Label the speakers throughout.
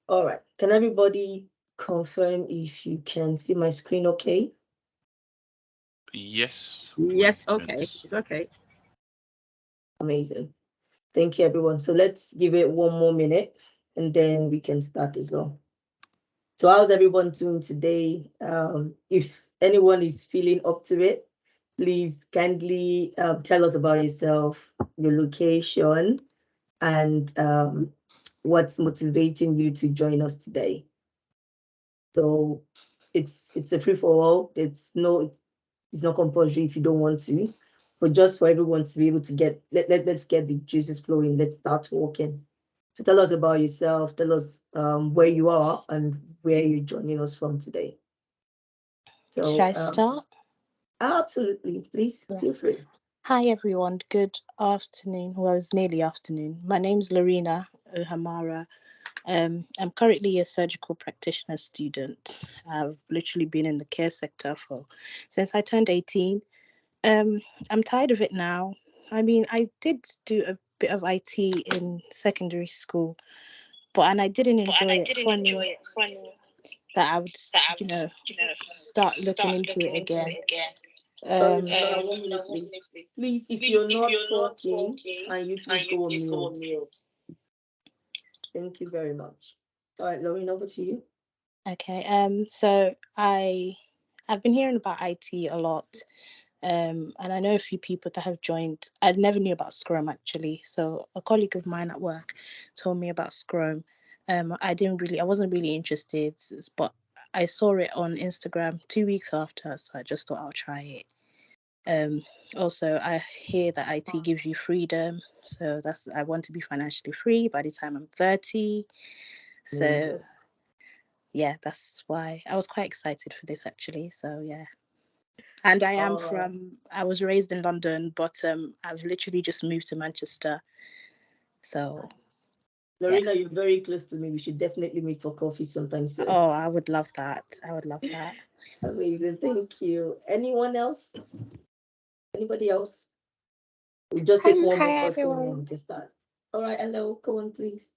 Speaker 1: All right. Can everybody confirm if you can see my screen okay?
Speaker 2: Yes,
Speaker 3: Yes, okay.
Speaker 2: Miss.
Speaker 3: It's okay.
Speaker 1: Amazing. Thank you, everyone. So let's give it one more minute and then we can start as well. So how's everyone doing today? If anyone is feeling up to it, please kindly tell us about yourself, your location, and what's motivating you to join us today. So it's a free for all. It's not compulsory if you don't want to, but just for everyone to be able to let's get the juices flowing. Let's start walking. So tell us about yourself. Tell us where you are and where you're joining us from today.
Speaker 4: Should
Speaker 1: So
Speaker 4: I start?
Speaker 1: absolutely, please
Speaker 4: Yeah.
Speaker 1: feel free.
Speaker 4: Hi, everyone. Good afternoon. Well, it's nearly afternoon. My name's Lorena Ohamara. I'm currently a surgical practitioner student. I've literally been in the care sector for since I turned 18. I'm tired of it now. I mean, I did do a bit of IT in secondary school, and I didn't enjoy it. Funny that I would, you know, start looking into it again.
Speaker 1: Sorry,
Speaker 4: Um,
Speaker 1: Lorena, 1 minute, please. Please, if you're not talking, can you please go on mute? Thank you very much. All right, Lorena, over to you.
Speaker 4: okay. So I've been hearing about IT a lot. And I know a few people that have joined. I never knew about Scrum actually. So a colleague of mine at work told me about Scrum. I wasn't really interested, but I saw it on Instagram 2 weeks after, so I just thought I'll try it. Um, Also, I hear that IT gives you freedom, so I want to be financially free by the time I'm 30. So
Speaker 1: Amazing.
Speaker 4: yeah, that's why I was quite excited for this actually. So yeah. And
Speaker 1: Uh,
Speaker 4: I was raised in London, but I've literally just moved to Manchester. So yeah.
Speaker 1: Lorena, you're very close to me. We should definitely meet for coffee sometime soon.
Speaker 4: Oh, I would love that. I would love that.
Speaker 1: Amazing. Thank you. Anyone else? Anybody else? We'll just take one more
Speaker 5: Hi
Speaker 1: person and then we
Speaker 5: everyone.
Speaker 1: can start. All right, hello. Go on, please.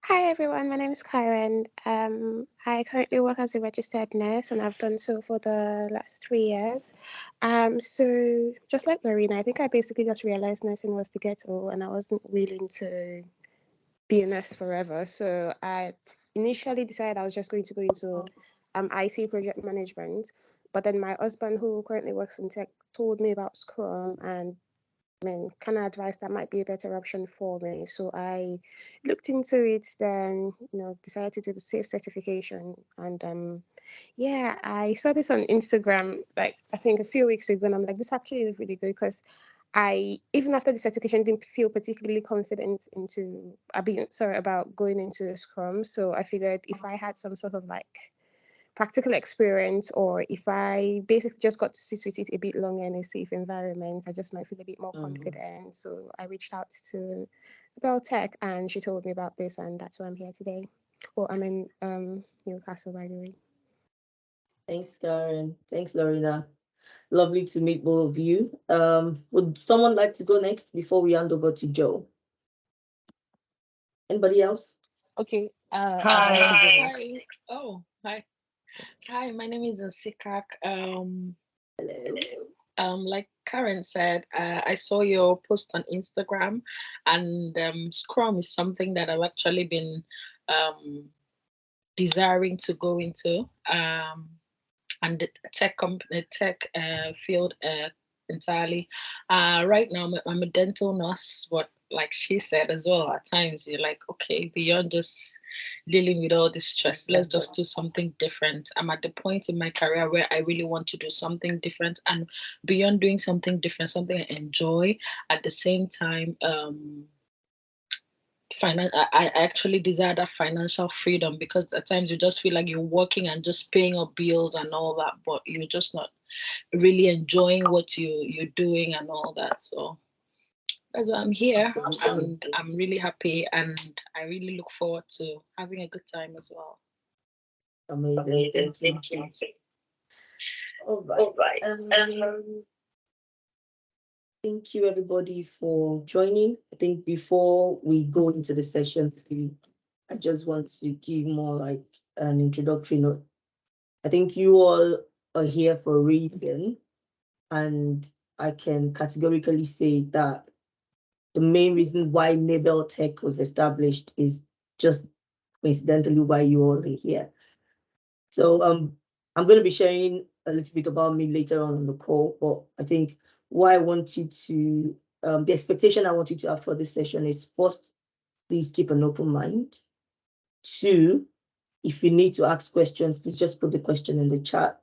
Speaker 5: Hi everyone. My name is Karen. I currently work as a registered nurse, and I've done so for the last 3 years. So just like Marina, I think I basically just realized nursing was the ghetto, and I wasn't willing to be a nurse forever. So I initially decided I was just going to go into IT project management, but then my husband, who currently works in tech, told me about Scrum and kind of advice that might be a better option for me. So I looked into it, then decided to do the safe certification, and yeah, I saw this on Instagram like I think a few weeks ago, and I'm like, this actually is really good because I even after the certification didn't feel particularly confident about going into Scrum. So I figured if I had some sort of like practical experience, or if I basically just got to sit with it a bit longer in a safe environment, I just might feel a bit more
Speaker 1: Mhm.
Speaker 5: confident. So I reached out to Bell Tech, and she told me about this, and that's why I'm here today. Well, I'm in Newcastle, by the way.
Speaker 1: Thanks, Karen. Thanks, Lorena. Lovely to meet both of you. Would someone like to go next before we hand over to Joe? Anybody else?
Speaker 6: Okay. I'd like to
Speaker 3: Hi.
Speaker 6: go next. Hi. Oh, hi. Hi, my name is Sikak.
Speaker 1: Hello.
Speaker 6: Like Karen said, I saw your post on Instagram, and Scrum is something that I've actually been um desiring to go into. And the tech field entirely. Right now, I'm a dental nurse, but like she said as well, at times you're like, okay, beyond just dealing with all this stress, let's just do something different. I'm at the point in my career where I really want to do something different, and beyond doing something different, something I enjoy at the same time. I actually desire that financial freedom, because at times you just feel like you're working and just paying up bills and all that, but you're just not really enjoying what you're doing and all that. So that's why I'm here,
Speaker 1: Absolutely.
Speaker 6: and I'm really happy, and I really look forward to having a good time as well.
Speaker 1: Amazing. Thank you. All right. Thank you everybody for joining. I think before we go into the session, I just want to give more like an introductory note. I think you all are here for a reason, and I can categorically say that the main reason why Nabel Tech was established is just coincidentally why you all are here. So I'm going to be sharing a little bit about me later on in the call, but I think what I want you to, the expectation I want you to have for this session is, first, please keep an open mind. Two, if you need to ask questions, please just put the question in the chat.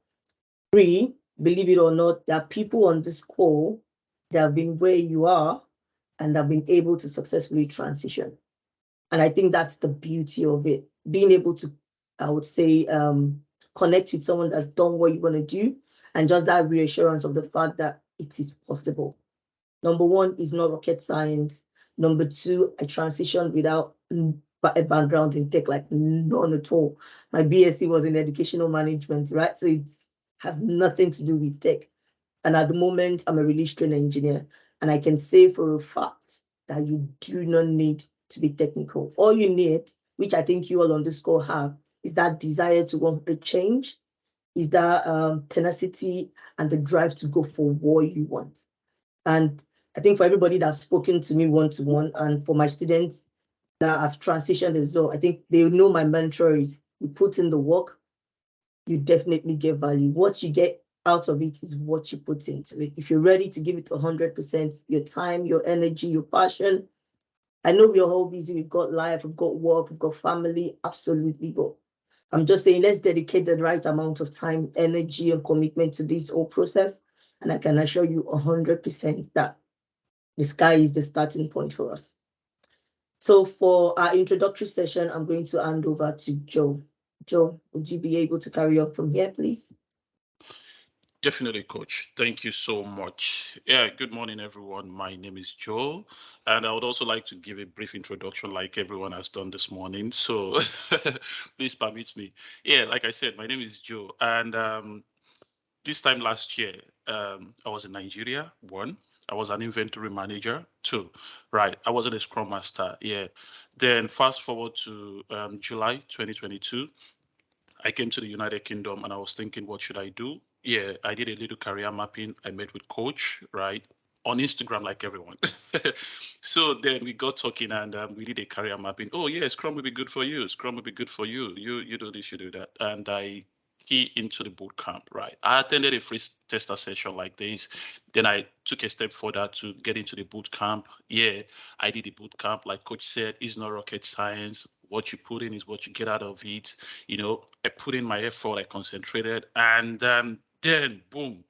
Speaker 1: Three, believe it or not, there are people on this call that have been where you are and have been able to successfully transition. And I think that's the beauty of it, being able to, I would say, connect with someone that's done what you want to do, and just that reassurance of the fact that it is possible. Number one is not rocket science. Number two, I transitioned without a background in tech, like none at all. My BSc was in educational management, right? So it has nothing to do with tech. And at the moment, I'm a release train engineer, and I can say for a fact that you do not need to be technical. All you need, which I think you all on this call have, is that desire to want to change, is that tenacity and the drive to go for what you want. And I think for everybody that's spoken to me one-to-one, and for my students that have transitioned as well, I think they know my mantra is, you put in the work, you definitely get value. What you get out of it is what you put into it. If you're ready to give it 100%, your time, your energy, your passion. I know we're all busy, we've got life, we've got work, we've got family, absolutely. But I'm just saying, let's dedicate the right amount of time, energy, and commitment to this whole process. And I can assure you 100% that the sky is the starting point for us. So for our introductory session, I'm going to hand over to Joe. Joe, would you be able to carry on from here, please?
Speaker 2: Definitely, Coach. Thank you so much. Yeah, good morning, everyone. My name is Joe, and I would also like to give a brief introduction like everyone has done this morning. So please permit me. Yeah, like I said, my name is Joe, and this time last year, I was in Nigeria, one. I was an inventory manager, two. Right, I wasn't a Scrum Master, yeah. Then fast forward to July 2022. I came to the United Kingdom and I was thinking, what should I do? Yeah, I did a little career mapping. I met with Coach, right? On Instagram, like everyone. So then we got talking and we did a career mapping. Oh, yeah, Scrum will be good for you. Scrum will be good for you. You do this, you do that. And I key into the boot camp, right? I attended a free tester session like this. Then I took a step further to get into the boot camp. Yeah, I did the boot camp. Like Coach said, it's not rocket science. What you put in is what you get out of it. You know, I put in my effort, I concentrated, and then boom,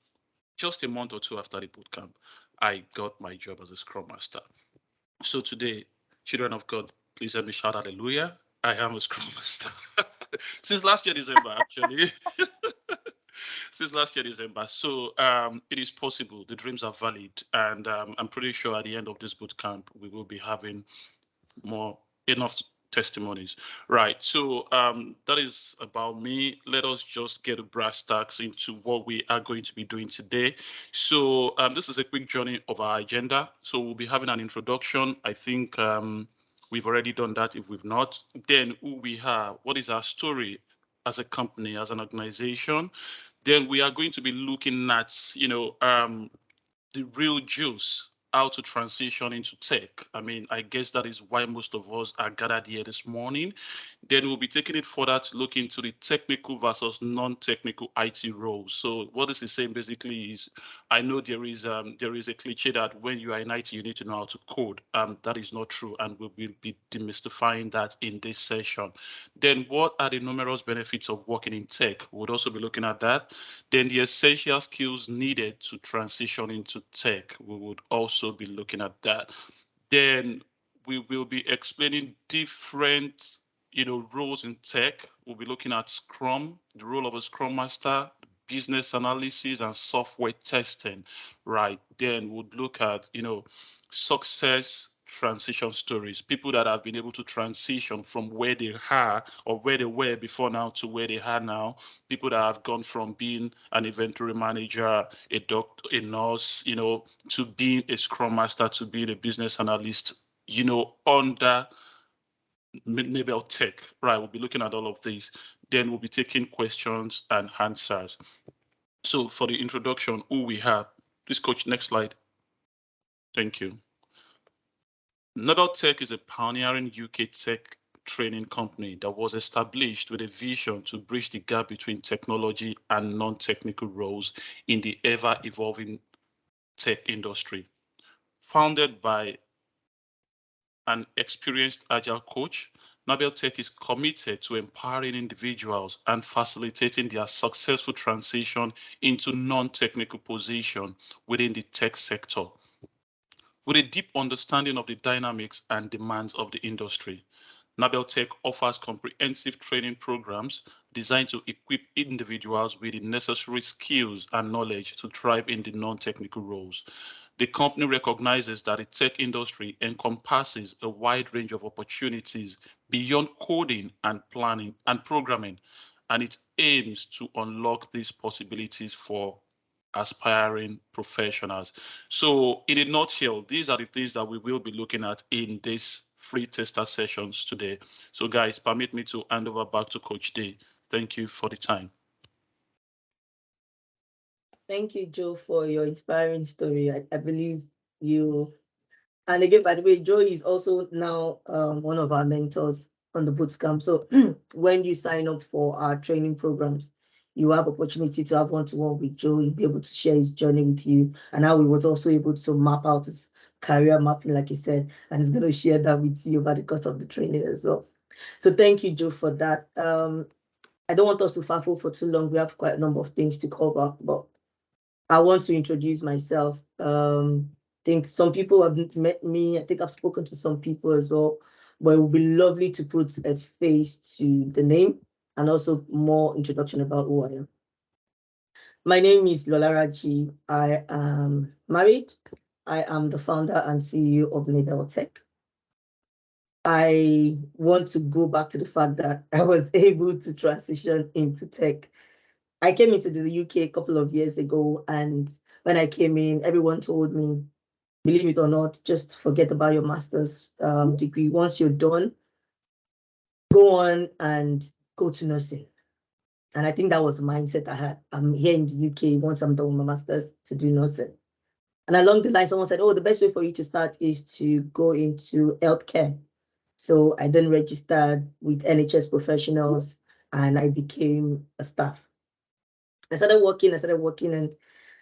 Speaker 2: just a month or two after the boot camp, I got my job as a Scrum Master. So today, children of God, please let me shout hallelujah. I am a Scrum Master. Since last year, December, actually. Since last year, December. So it is possible. The dreams are valid. And I'm pretty sure at the end of this boot camp, we will be having enough testimonies. Right. So that is about me. Let us just get a brass tacks into what we are going to be doing today. So this is a quick journey of our agenda. So we'll be having an introduction. I think we've already done that. If we've not, then who we are, what is our story as a company, as an organization. Then we are going to be looking at, the real juice, how to transition into tech. I mean, I guess that is why most of us are gathered here this morning. Then we'll be taking it further to look into the technical versus non-technical IT roles. So what this is saying basically is, I know there is a cliche that when you are in IT, you need to know how to code. That is not true, and we will be demystifying that in this session. Then what are the numerous benefits of working in tech? We'll also be looking at that. Then the essential skills needed to transition into tech, we would also be looking at that. Then we will be explaining different roles in tech. We'll be looking at Scrum, the role of a Scrum Master, business analysis, and software testing. Right. Then we'll look at success transition stories, people that have been able to transition from where they are or where they were before now to where they are now, people that have gone from being an inventory manager, a doctor, a nurse, to being a Scrum Master, to being a business analyst, under Nabel Tech, right? We'll be looking at all of these. Then we'll be taking questions and answers. So for the introduction, who we have, please coach, next slide. Thank you. Nabel Tech is a pioneering UK tech training company that was established with a vision to bridge the gap between technology and non-technical roles in the ever-evolving tech industry. Founded by an experienced agile coach, Nabel Tech is committed to empowering individuals and facilitating their successful transition into non-technical position within the tech sector. With a deep understanding of the dynamics and demands of the industry, Nabel Tech offers comprehensive training programs designed to equip individuals with the necessary skills and knowledge to thrive in the non-technical roles. The company recognizes that the tech industry encompasses a wide range of opportunities beyond coding and planning and programming, and it aims to unlock these possibilities for aspiring professionals. So in a nutshell, these are the things that we will be looking at in this free tester sessions today. So guys, permit me to hand over back to Coach Day. Thank you for the time.
Speaker 1: Thank you, Joe, for your inspiring story. I believe you, and again, by the way, Joe is also now one of our mentors on the bootcamp. So when you sign up for our training programs, you have opportunity to have one-to-one with Joe. He'll be able to share his journey with you and how he was also able to map out his career mapping, like he said, and he's going to share that with you over the course of the training as well. So thank you, Joe, for that. I don't want us to faffle for too long. We have quite a number of things to cover, but I want to introduce myself. I think some people have met me. I think I've spoken to some people as well, but it would be lovely to put a face to the name and also more introduction about who I am. My name is Lola Raji. I am married. I am the founder and CEO of Nabel Tech. I want to go back to the fact that I was able to transition into tech. I came into the UK a couple of years ago, and when I came in, everyone told me, believe it or not, just forget about your master's degree. Once you're done, go on and go to nursing. And I think that was the mindset I had. I'm here in the UK, once I'm done with my master's, to do nursing. And along the line, someone said, oh, the best way for you to start is to go into healthcare. So I then registered with NHS professionals and I became a staff. I started working, and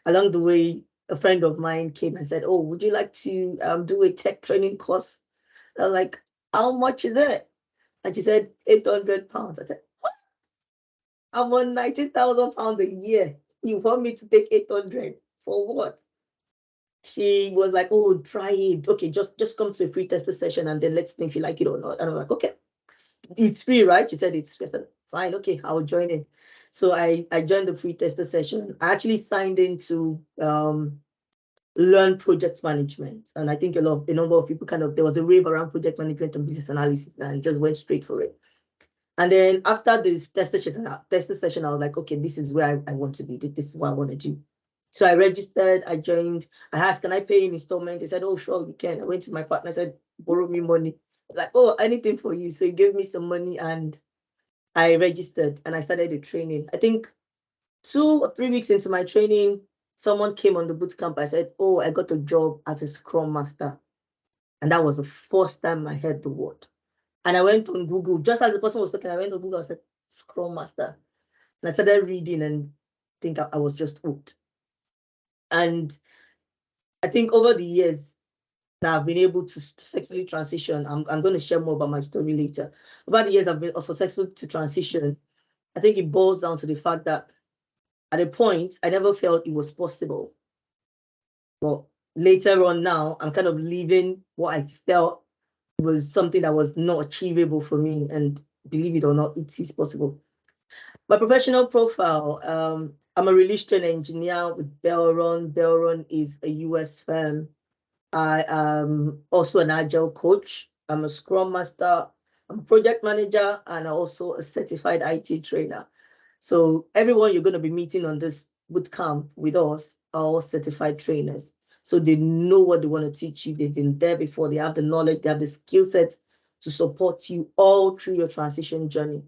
Speaker 1: along the way, a friend of mine came and said, oh, would you like to do a tech training course? I was like, how much is it? And she said, £800. I said, what? I'm on £90,000 a year. You want me to take 800 for what? She was like, oh, try it. Okay, just come to a free tester session and then let's know if you like it or not. And I'm like, okay, it's free, right? She said it's free. I said, fine, okay, I'll join in. So I joined the free tester session. I actually signed in to learn project management. And I think a number of people there was a wave around project management and business analysis, and I just went straight for it. And then after the tester session, I was like, okay, this is where I want to be. This is what I want to do. So I registered, I joined. I asked, can I pay in installment? They said, oh, sure, you can. I went to my partner, I said, borrow me money. Like, oh, anything for you. So he gave me some money and I registered and I started the training. I think 2 or 3 weeks into my training, someone came on the bootcamp. I said, oh, I got a job as a Scrum Master. And that was the first time I heard the word. And I went on Google, just as the person was talking, I went on Google, I said, Scrum Master. And I started reading and I think I was just hooked. And I think over the years that I've been able to successfully transition, I'm going to share more about my story later. Over the years, I've been also successful to transition. I think it boils down to the fact that at a point, I never felt it was possible. But later on now, I'm kind of leaving what I felt was something that was not achievable for me. And believe it or not, it is possible. My professional profile, I'm a release train engineer with Belron. Belron is a US firm. I am also an agile coach. I'm a Scrum Master. I'm a project manager and also a certified IT trainer. So everyone you're going to be meeting on this bootcamp with us are all certified trainers. So they know what they want to teach you. They've been there before. They have the knowledge. They have the skill set to support you all through your transition journey.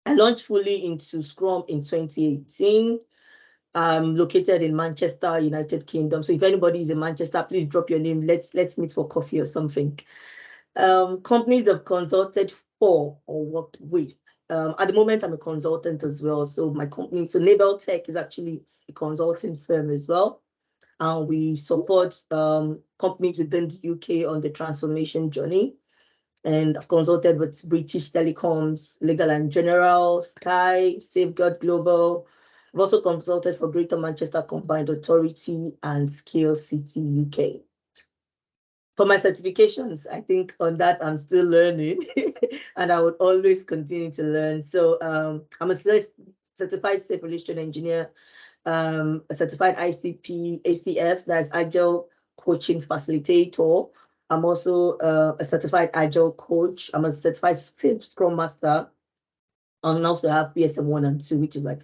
Speaker 1: I launched fully into Scrum in 2018. I'm located in Manchester, United Kingdom. So if anybody is in Manchester, please drop your name. Let's meet for coffee or something. Companies I've consulted for or worked with. At the moment, I'm a consultant as well. So my company, so Nabel Tech is actually a consulting firm as well. And we support companies within the UK on the transformation journey. And I've consulted with British Telecoms, Legal and General, Sky, Safeguard Global. I've also consulted for Greater Manchester Combined Authority and Scale City UK. For my certifications, I think on that I'm still learning and I would always continue to learn. So I'm a certified safe relation engineer, a certified ICP, ACF, that's Agile Coaching Facilitator. I'm also a certified Agile coach. I'm a certified Scrum Master. And also have PSM 1 and 2, which is like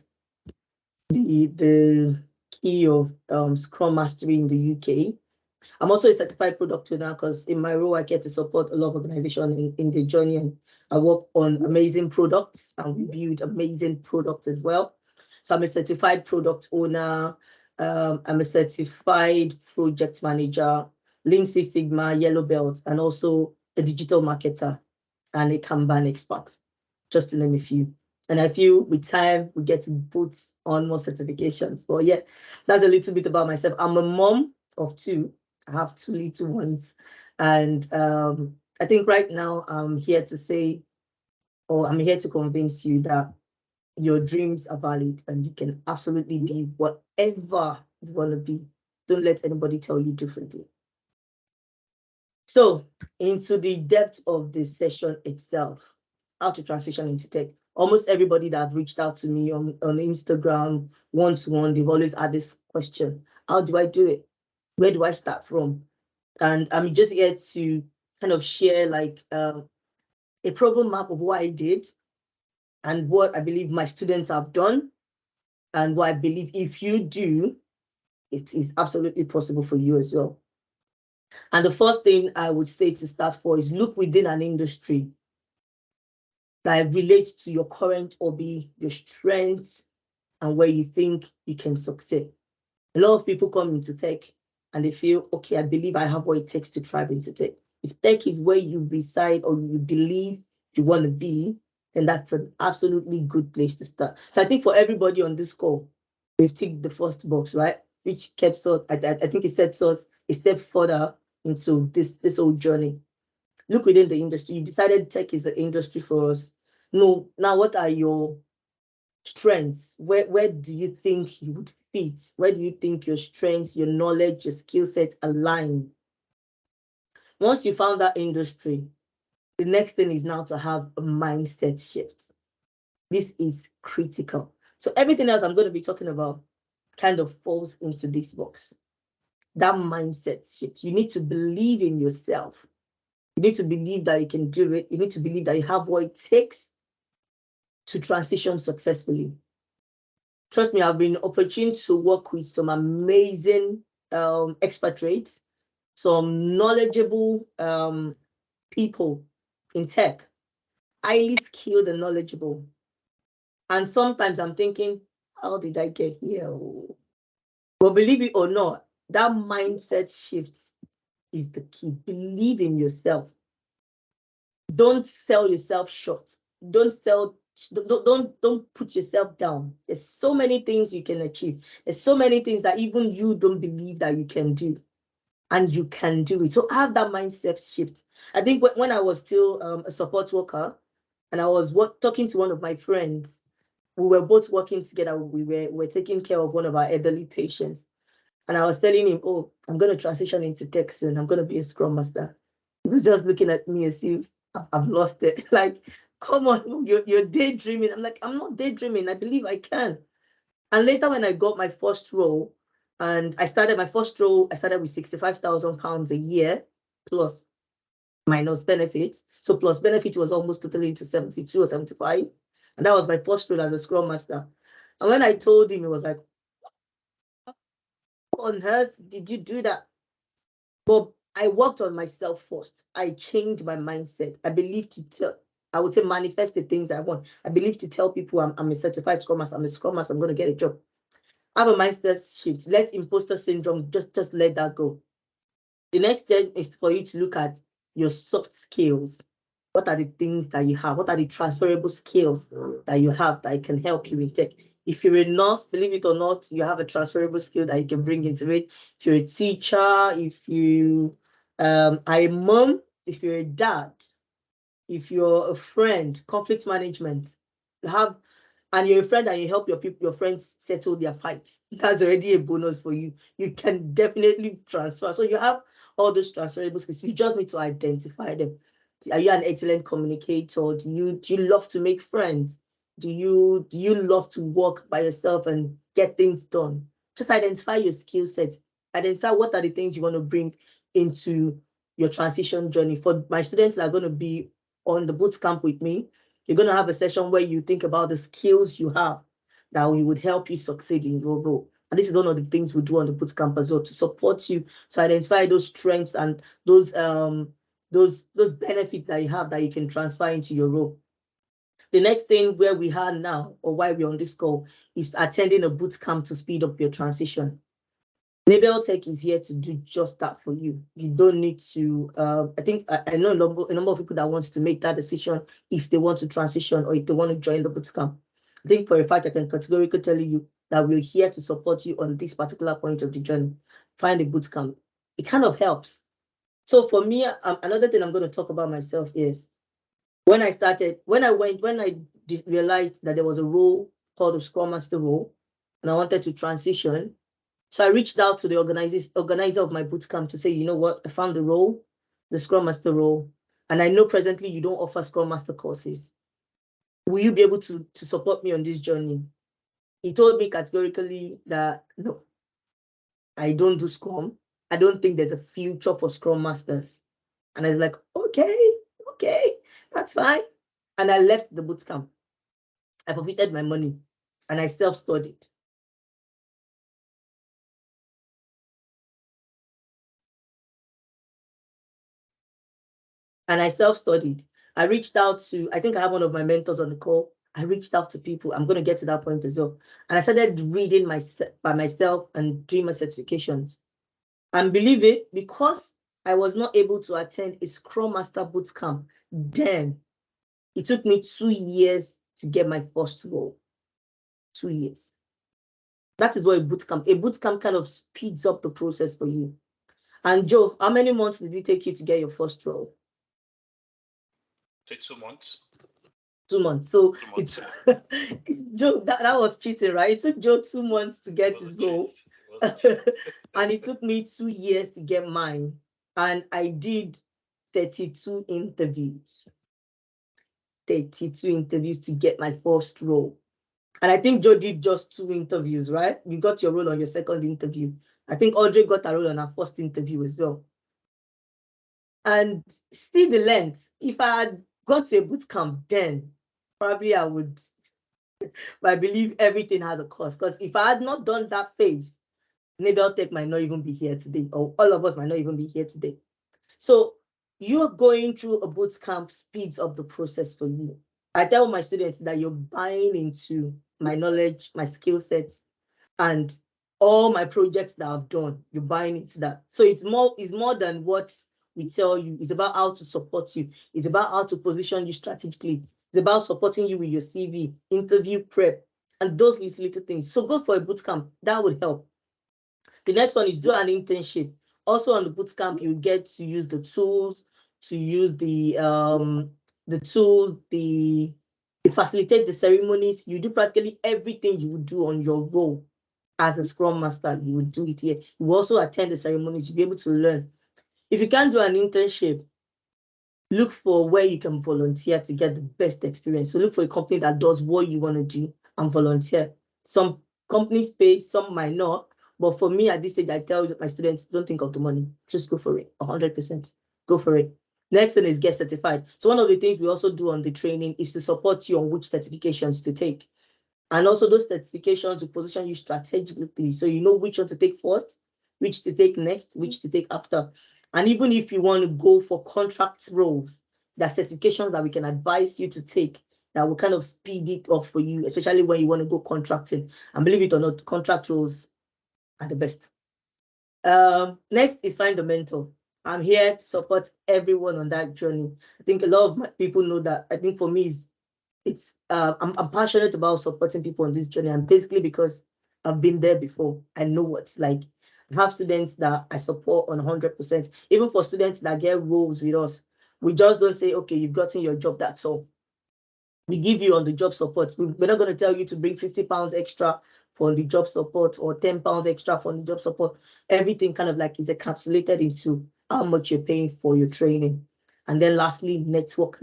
Speaker 1: the key of Scrum Mastery in the UK. I'm also a certified product owner because in my role, I get to support a lot of organizations in the journey, and I work on amazing products and we build amazing products as well. So I'm a certified product owner. I'm a certified project manager, Lean Six Sigma, Yellow Belt, and also a digital marketer and a Kanban expert, just to name a few. And I feel with time, we get to put on more certifications. But yeah, that's a little bit about myself. I'm a mom of 2. I have 2 little ones. And I think right now I'm here to say, or I'm here to convince you that your dreams are valid and you can absolutely be whatever you want to be. Don't let anybody tell you differently. So into the depth of the session itself, how to transition into tech. Almost everybody that have reached out to me on Instagram, one-to-one, they've always had this question: how do I do it? Where do I start from? And I'm just here to kind of share like a program map of what I did and what I believe my students have done and what I believe if you do, it is absolutely possible for you as well. And the first thing I would say to start for is look within an industry that relates to your current hobby, your strengths, and where you think you can succeed. A lot of people come into tech and they feel, okay, I believe I have what it takes to thrive into tech. If tech is where you reside or you believe you want to be, then that's an absolutely good place to start. So I think for everybody on this call, we've ticked the first box, right? Which kept us, I think it sets us a step further into this whole journey. Look within the industry. You decided tech is the industry for us. No, now what are your strengths? Where do you think you would fit? Where do you think your strengths, your knowledge, your skill sets align? Once you found that industry, the next thing is now to have a mindset shift. This is critical. So everything else I'm going to be talking about kind of falls into this box. That mindset shift. You need to believe in yourself. You need to believe that you can do it. You need to believe that you have what it takes to transition successfully. Trust me, I've been opportune to work with some amazing expatriates, some knowledgeable people in tech, highly skilled and knowledgeable. And sometimes I'm thinking, how did I get here? But believe it or not, that mindset shift is the key. Believe in yourself. Don't sell yourself short. Don't put yourself down. There's so many things you can achieve. There's so many things that even you don't believe that you can do, and you can do it. So have that mindset shift. I think when I was still a support worker and I was talking to one of my friends, we were both working together. We were taking care of one of our elderly patients. And I was telling him, oh, I'm going to transition into tech soon. I'm going to be a Scrum Master. He was just looking at me as if I've lost it. Like, come on, you're daydreaming. I'm like, I'm not daydreaming. I believe I can. And later when I got my first role, and I started with 65,000 pounds a year, plus minus benefits. So plus benefit was almost totally into 72 or 75. And that was my first role as a Scrum Master. And when I told him, he was like, on earth did you do that? But I worked on myself first. I changed my mindset. I would say manifest the things I want. I believe to tell people I'm a certified Scrum Master, I'm a Scrum Master, I'm going to get a job. Have a mindset shift. Let imposter syndrome, just let that go. The next step is for you to look at your soft skills. What are the things that you have? What are the transferable skills that you have that can help you in tech? If you're a nurse, believe it or not, you have a transferable skill that you can bring into it. If you're a teacher, if you are a mom, if you're a dad, if you're a friend, conflict management, you have, and you're a friend and you help your friends settle their fights, that's already a bonus for you. You can definitely transfer. So you have all those transferable skills. You just need to identify them. Are you an excellent communicator? Do you love to make friends? Do you love to work by yourself and get things done? Just identify your skill set. Identify what are the things you want to bring into your transition journey. For my students that are going to be on the boot camp with me, you're going to have a session where you think about the skills you have that would help you succeed in your role. And this is one of the things we do on the boot camp as well, to support you to identify those strengths and those benefits that you have that you can transfer into your role. The next thing where we are now, or why we're on this call, is attending a boot camp to speed up your transition. Enable Tech is here to do just that for you. You don't need to, I think I know a number of people that want to make that decision if they want to transition or if they want to join the bootcamp. I think for a fact, I can categorically tell you that we're here to support you on this particular point of the journey. Find a bootcamp. It kind of helps. So for me, another thing I'm going to talk about myself is when I realized that there was a role called a Scrum Master role, and I wanted to transition. So I reached out to the organizer of my bootcamp to say, you know what, I found the role, the Scrum Master role, and I know presently you don't offer Scrum Master courses. Will you be able to support me on this journey? He told me categorically that, no, I don't do Scrum. I don't think there's a future for Scrum Masters. And I was like, okay, that's fine. And I left the bootcamp. I forfeited my money and I self-studied. And I self-studied. I reached out to, I think I have one of my mentors on the call. I reached out to people. I'm going to get to that point as well. And I started reading by myself and doing my certifications. And believe it, because I was not able to attend a Scrum Master bootcamp, then it took me 2 years to get my first role. 2 years. That is what a bootcamp kind of speeds up the process for you. And Joe, how many months did it take you to get your first role?
Speaker 2: Take 2 months.
Speaker 1: 2 months. So
Speaker 2: 2 months.
Speaker 1: It's Joe, that was cheating, right? It took Joe 2 months to get his role. And it took me 2 years to get mine. And I did 32 interviews. 32 interviews to get my first role. And I think Joe did just 2 interviews, right? You got your role on your second interview. I think Audrey got a role on her first interview as well. And see the length. If I had gone to a boot camp then, probably I would, but I believe everything has a cost. Because if I had not done that phase, Enable Tech might not even be here today, or all of us might not even be here today. So you're going through a boot camp speeds up the process for you. I tell my students that you're buying into my knowledge, my skill sets, and all my projects that I've done. You're buying into that. So it's more than what we tell you. It's about how to support you. It's about how to position you strategically. It's about supporting you with your CV, interview prep, and those little things. So go for a bootcamp. That would help. The next one is do an internship. Also on the bootcamp, you get to use the tools, to use the tools, the facilitate the ceremonies. You do practically everything you would do on your role as a Scrum Master. You would do it here. You will also attend the ceremonies. You'll be able to learn. If you can't do an internship, look for where you can volunteer to get the best experience. So look for a company that does what you want to do and volunteer. Some companies pay, some might not. But for me, at this stage, I tell my students, don't think of the money. Just go for it, 100%. Go for it. Next thing is get certified. So one of the things we also do on the training is to support you on which certifications to take. And also those certifications will position you strategically, so you know which one to take first, which to take next, which to take after. And even if you want to go for contract roles, there are certifications that we can advise you to take that will kind of speed it up for you, especially when you want to go contracting. And believe it or not, contract roles are the best. Next is find a mentor. I'm here to support everyone on that journey. I think a lot of my people know that. I think for me, I'm passionate about supporting people on this journey, and basically because I've been there before. I know what's like. I have students that I support on 100%. Even for students that get roles with us, we just don't say, okay, you've gotten your job, that's all. We give you on the job support. We're not going to tell you to bring 50 pounds extra for the job support or 10 pounds extra for the job support. Everything kind of like is encapsulated into how much you're paying for your training. And then lastly, network.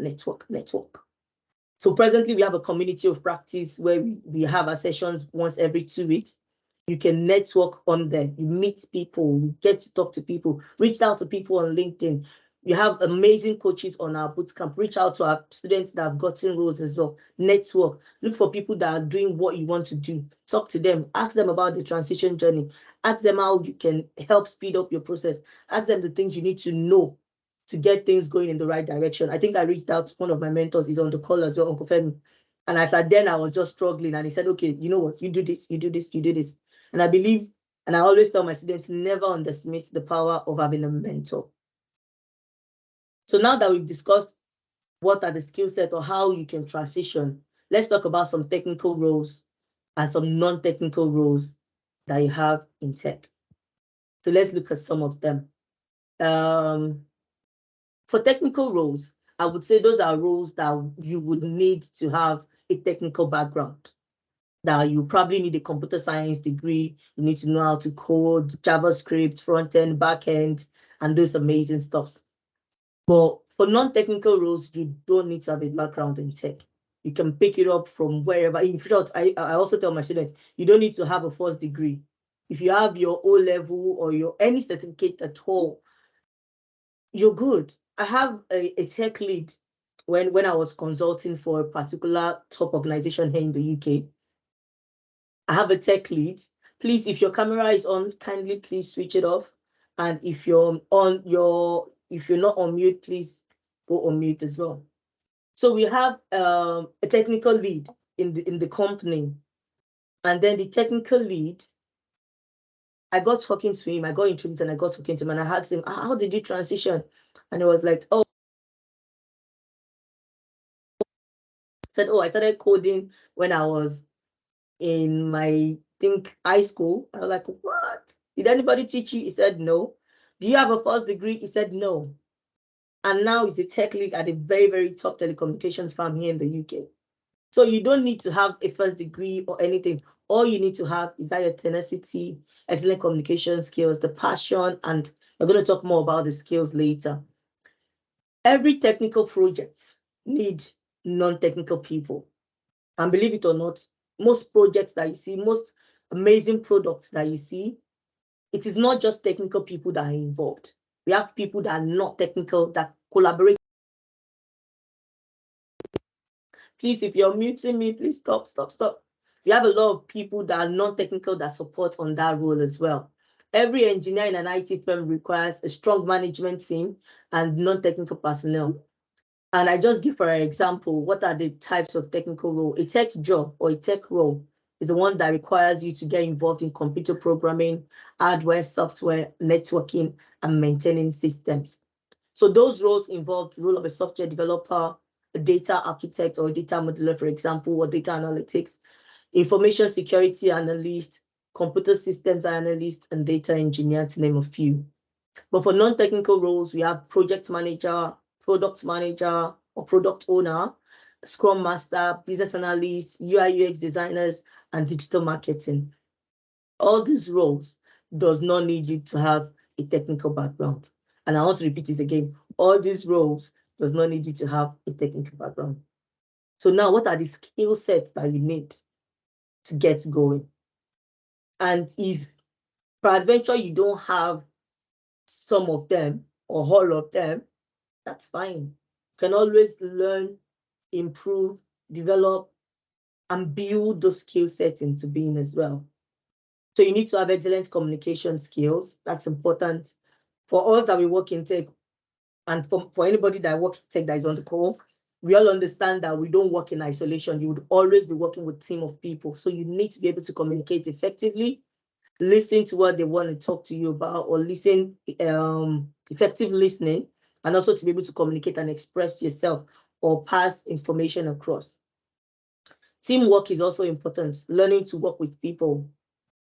Speaker 1: So presently we have a community of practice where we have our sessions once every 2 weeks. You can network on there. You meet people, you get to talk to people, reach out to people on LinkedIn. You have amazing coaches on our bootcamp. Reach out to our students that have gotten roles as well. Network. Look for people that are doing what you want to do. Talk to them. Ask them about the transition journey. Ask them how you can help speed up your process. Ask them the things you need to know to get things going in the right direction. I think I reached out to one of my mentors. He's on the call as well, Uncle Femi. And I said, then I was just struggling. And he said, okay, you know what? You do this, you do this, you do this. And I believe, and I always tell my students, never underestimate the power of having a mentor. So now that we've discussed what are the skill set or how you can transition, let's talk about some technical roles and some non-technical roles that you have in tech. So let's look at some of them. For technical roles, I would say those are roles that you would need to have a technical background. That you probably need a computer science degree, you need to know how to code, JavaScript, front end, back end, and those amazing stuff. But for non-technical roles, you don't need to have a background in tech. You can pick it up from wherever. In short, I also tell my students, you don't need to have a first degree. If you have your O-level or your any certificate at all, you're good. I have a tech lead when I was consulting for a particular top organization here in the UK. I have a tech lead. Please, if your camera is on, kindly please switch it off. And if you're not on mute, please go on mute as well. So we have a technical lead in the company. And then the technical lead, I got talking to him, I got introduced and I got talking to him and I asked him, how did you transition? And he was like, oh, I started coding when I was in my high school. I was like, what? Did anybody teach you? He said, no. Do you have a first degree? He said, no. And now he's a tech lead at a very, very top telecommunications firm here in the UK. So you don't need to have a first degree or anything. All you need to have is that your tenacity, excellent communication skills, the passion, and we're going to talk more about the skills later. Every technical project needs non-technical people. And believe it or not, most projects that you see, most amazing products that you see, it is not just technical people that are involved. We have people that are not technical that collaborate. Please, if you're muting me, please stop. We have a lot of people that are non-technical that support on that role as well. Every engineer in an IT firm requires a strong management team and non-technical personnel. And I just give for an example, what are the types of technical role? A tech job or a tech role is the one that requires you to get involved in computer programming, hardware, software, networking, and maintaining systems. So those roles involve the role of a software developer, a data architect or a data modeler, for example, or data analytics, information security analyst, computer systems analyst, and data engineer, to name a few. But for non-technical roles, we have project manager, product manager or product owner, scrum master, business analyst, UI UX designers, and digital marketing. All these roles does not need you to have a technical background. And I want to repeat it again. All these roles does not need you to have a technical background. So now what are the skill sets that you need to get going? And if peradventure you don't have some of them or all of them, that's fine. You can always learn, improve, develop, and build those skill sets into being as well. So you need to have excellent communication skills. That's important for us that we work in tech, and for anybody that works in tech that is on the call, we all understand that we don't work in isolation. You would always be working with a team of people. So you need to be able to communicate effectively, listen to what they want to talk to you about, or listen, effective listening, and also to be able to communicate and express yourself or pass information across. Teamwork is also important. Learning to work with people.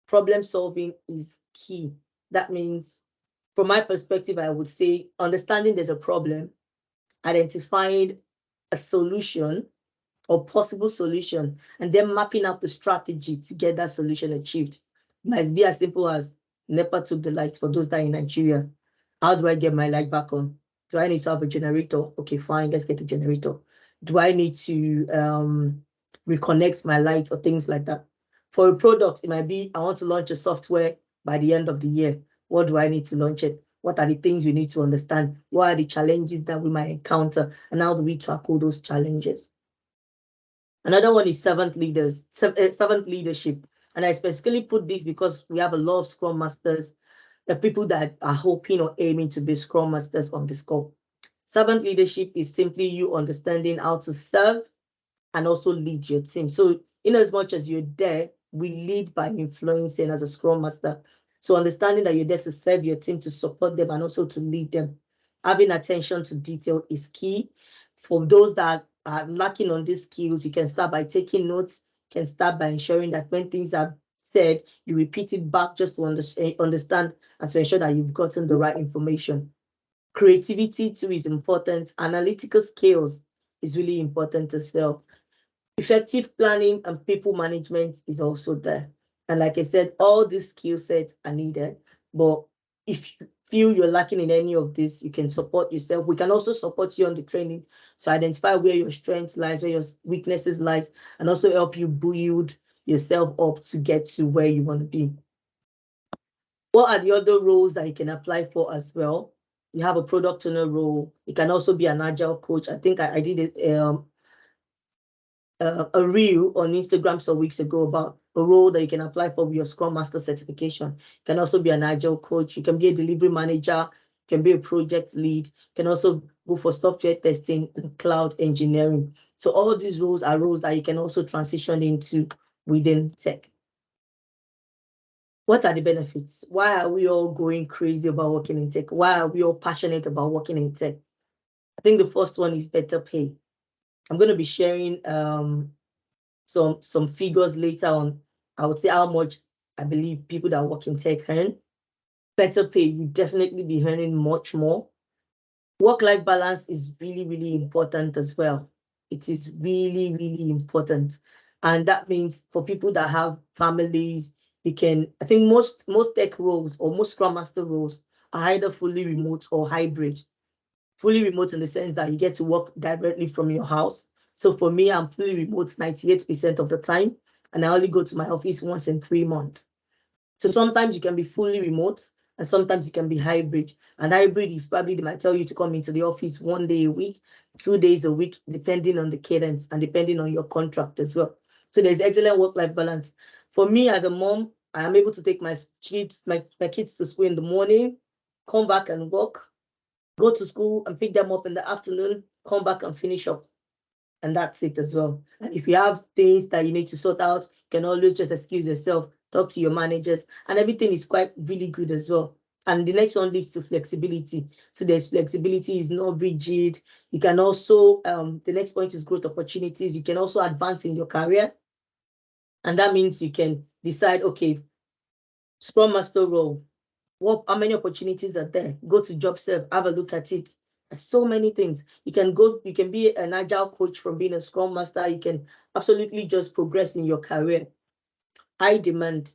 Speaker 1: Problem solving is key. That means, from my perspective, I would say understanding there's a problem, identifying a solution or possible solution, and then mapping out the strategy to get that solution achieved. It might be as simple as NEPA took the lights for those that are in Nigeria. How do I get my light back on? Do I need to have a generator? Okay, fine, let's get a generator. Do I need to reconnect my light or things like that? For a product, it might be, I want to launch a software by the end of the year. What do I need to launch it? What are the things we need to understand? What are the challenges that we might encounter? And how do we tackle those challenges? Another one is servant leadership. And I specifically put this because we have a lot of Scrum Masters, the people that are hoping or aiming to be Scrum Masters on this call. Servant leadership is simply you understanding how to serve and also lead your team. So in as much as you're there, we lead by influencing as a Scrum Master. So understanding that you're there to serve your team, to support them, and also to lead them. Having attention to detail is key. For those that are lacking on these skills, you can start by taking notes. You can start by ensuring that when things are said, you repeat it back just to understand and to ensure that you've gotten the right information. Creativity too is important. Analytical skills is really important as well. Effective planning and people management is also there. And like I said, all these skill sets are needed. But if you feel you're lacking in any of this, you can support yourself. We can also support you on the training to identify where your strengths lies, where your weaknesses lies, and also help you build yourself up to get to where you want to be. What are the other roles that you can apply for as well? You have a product owner role. You can also be an agile coach. I think I did it, a reel on Instagram some weeks ago about a role that you can apply for with your Scrum Master certification. You can also be an agile coach. You can be a delivery manager. You can be a project lead. You can also go for software testing and cloud engineering. So all these roles are roles that you can also transition into within tech. What are the benefits? Why are we all going crazy about working in tech? Why are we all passionate about working in tech? I think the first one is better pay. I'm going to be sharing some figures later on. I would say how much I believe people that work in tech earn. Better pay, you definitely be earning much more. Work-life balance is really, really important as well. It is really, really important. And that means for people that have families, you can, I think most tech roles or most Scrum Master roles are either fully remote or hybrid. Fully remote in the sense that you get to work directly from your house. So for me, I'm fully remote 98% of the time, and I only go to my office once in 3 months. So sometimes you can be fully remote, and sometimes you can be hybrid. And hybrid is probably, they might tell you to come into the office 1 day a week, 2 days a week, depending on the cadence and depending on your contract as well. So there's excellent work-life balance. For me as a mom, I am able to take my kids to school in the morning, come back and work, go to school and pick them up in the afternoon, come back and finish up. And that's it as well. And if you have things that you need to sort out, you can always just excuse yourself, talk to your managers, and everything is quite really good as well. And the next one leads to flexibility. So there's flexibility, is not rigid. You can also, the next point is growth opportunities. You can also advance in your career. And that means you can decide, okay, Scrum Master role, how many opportunities are there? Go to JobServe, have a look at it. There's so many things. You can be an agile coach from being a Scrum Master. You can absolutely just progress in your career. High demand.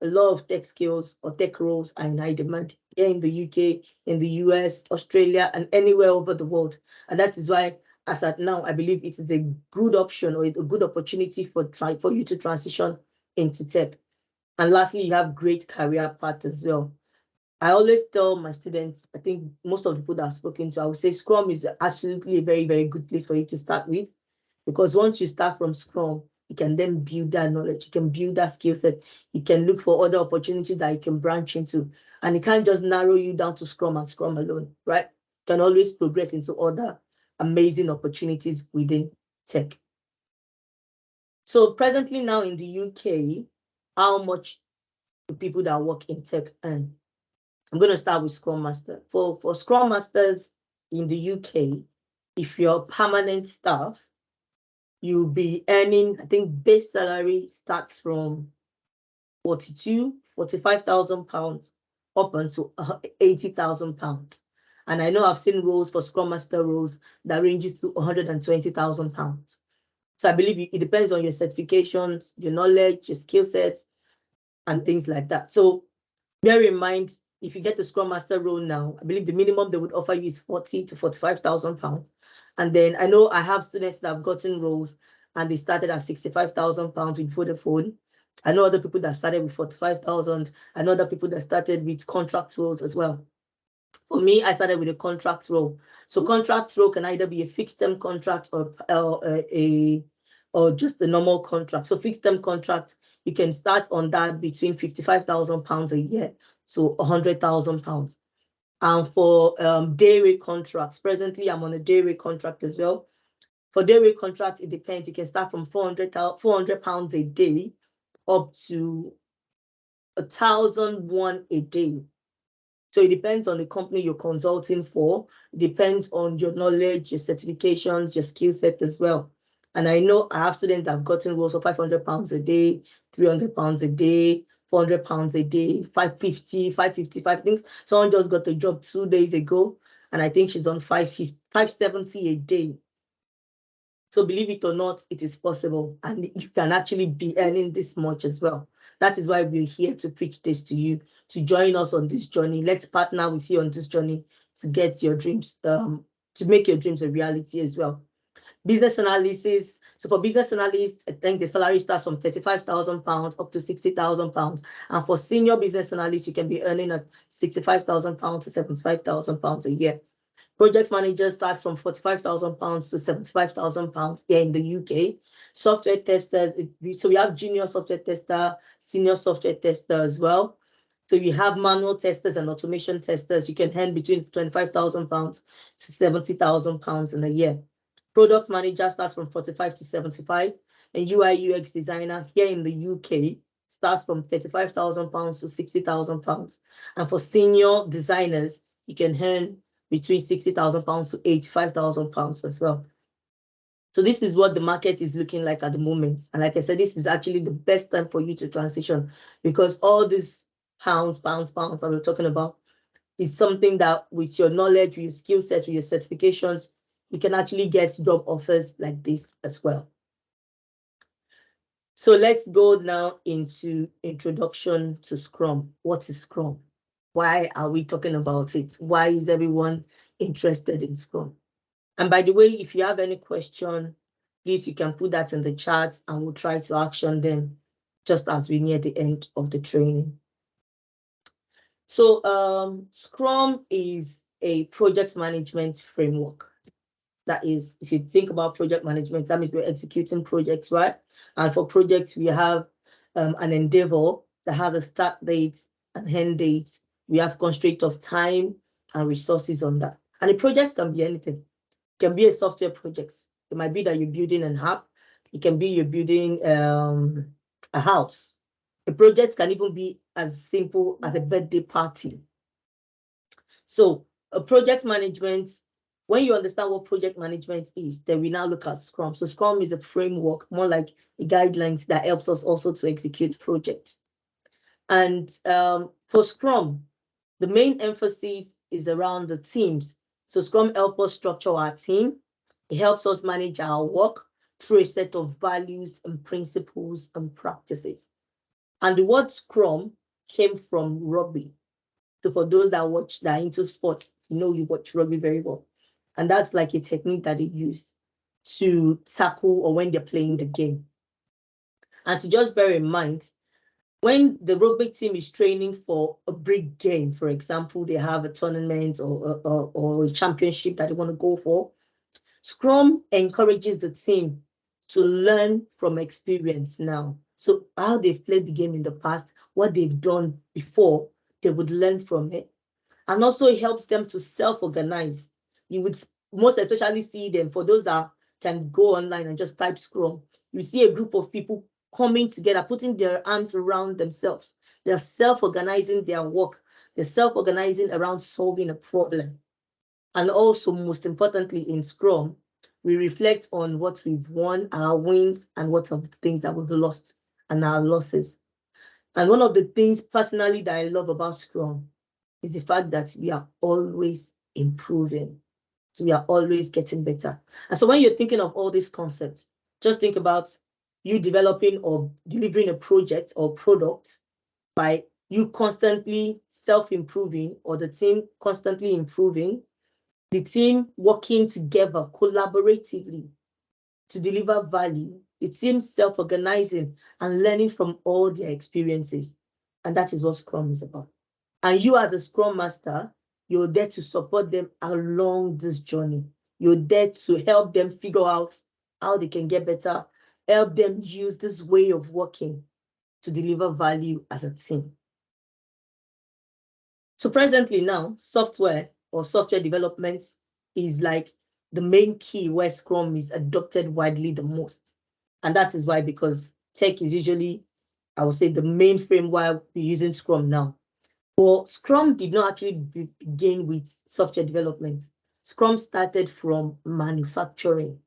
Speaker 1: A lot of tech skills or tech roles are in high demand here in the UK, in the US, Australia, and anywhere over the world. And that is why, as at now, I believe it is a good option or a good opportunity for you to transition into tech. And lastly, you have great career path as well. I always tell my students, I think most of the people that I've spoken to, I would say Scrum is absolutely a very, very good place for you to start with. Because once you start from Scrum, you can then build that knowledge, you can build that skill set, you can look for other opportunities that you can branch into. And it can't just narrow you down to Scrum and Scrum alone, right? You can always progress into other amazing opportunities within tech. So presently now in the UK, how much do people that work in tech earn? I'm going to start with Scrum Master. For Scrum Masters in the UK, if you're permanent staff, you'll be earning, I think base salary starts from 45,000 pounds up until 80,000 pounds. And I know I've seen roles for Scrum Master roles that ranges to 120,000 pounds. So I believe it depends on your certifications, your knowledge, your skill sets, and things like that. So bear in mind, if you get the Scrum Master role now, I believe the minimum they would offer you is 40 to 45,000 pounds. And then I know I have students that have gotten roles and they started at 65,000 pounds with Vodafone. I know other people that started with 45,000. I know other people that started with contract roles as well. For me, I started with a contract role. So contract role can either be a fixed term contract or just a normal contract. So fixed term contract, you can start on that between 55,000 pounds a year to 100,000 pounds. And for day rate contracts, presently I'm on a day rate contract as well. For day rate contract, it depends. You can start from 400 pounds a day up to 1,001 a day. So it depends on the company you're consulting for. It depends on your knowledge, your certifications, your skill set as well. And I know I have students that have gotten roles of 500 pounds a day, 300 pounds a day, 400 pounds a day, 550, 555 things. Someone just got a job 2 days ago, and I think she's on 570 a day. So believe it or not, it is possible, and you can actually be earning this much as well. That is why we're here to preach this to you, to join us on this journey. Let's partner with you on this journey to get your dreams, to make your dreams a reality as well. Business analysis. So for business analysts, I think the salary starts from 35,000 pounds up to 60,000 pounds. And for senior business analysts, you can be earning at 65,000 pounds to 75,000 pounds a year. Project manager starts from 45,000 pounds to 75,000 pounds here in the UK. Software testers, so we have junior software tester, senior software tester as well. So you have manual testers and automation testers. You can earn between 25,000 pounds to 70,000 pounds in a year. Product manager starts from 45 to 75. And UI UX designer here in the UK starts from 35,000 pounds to 60,000 pounds. And for senior designers, you can earn between 60,000 pounds to 85,000 pounds as well. So this is what the market is looking like at the moment. And like I said, this is actually the best time for you to transition, because all these pounds that we're talking about is something that with your knowledge, with your skill set, with your certifications, you can actually get job offers like this as well. So let's go now into introduction to Scrum. What is Scrum? Why are we talking about it? Why is everyone interested in Scrum? And by the way, if you have any question, please, you can put that in the chat and we'll try to action them just as we near the end of the training. So Scrum is a project management framework. That is, if you think about project management, that means we're executing projects, right? And for projects, we have an endeavor that has a start date and end date. We have constraint of time and resources on that. And a project can be anything. It can be a software project. It might be that you're building an app. It can be you're building a house. A project can even be as simple as a birthday party. So a project management, when you understand what project management is, then we now look at Scrum. So Scrum is a framework, more like a guidelines that helps us also to execute projects. And for Scrum, the main emphasis is around the teams. So Scrum helps us structure our team. It helps us manage our work through a set of values and principles and practices. And the word Scrum came from rugby. So for those that are into sports, you watch rugby very well. And that's like a technique that they use to tackle or when they're playing the game. And to just bear in mind, when the rugby team is training for a big game, for example, they have a tournament or a championship that they want to go for, Scrum encourages the team to learn from experience now. So how they've played the game in the past, what they've done before, they would learn from it. And also it helps them to self-organize. You would most especially see them, for those that can go online and just type Scrum, you see a group of people coming together, putting their arms around themselves. They're self-organizing their work. They're self-organizing around solving a problem. And also, most importantly, in Scrum, we reflect on what we've won, our wins, and what are the things that we've lost and our losses. And one of the things personally that I love about Scrum is the fact that we are always improving. So we are always getting better. And so when you're thinking of all these concepts, just think about you developing or delivering a project or product by you constantly self-improving, or the team constantly improving, the team working together collaboratively to deliver value, the team self-organizing and learning from all their experiences. And that is what Scrum is about. And you as a Scrum Master, you're there to support them along this journey. You're there to help them figure out how they can get better, help them use this way of working to deliver value as a team. So presently now, software or software development is like the main key where Scrum is adopted widely the most. And that is why, because tech is usually, I would say, the main frame why we're using Scrum now. But Scrum did not actually begin with software development. Scrum started from manufacturing.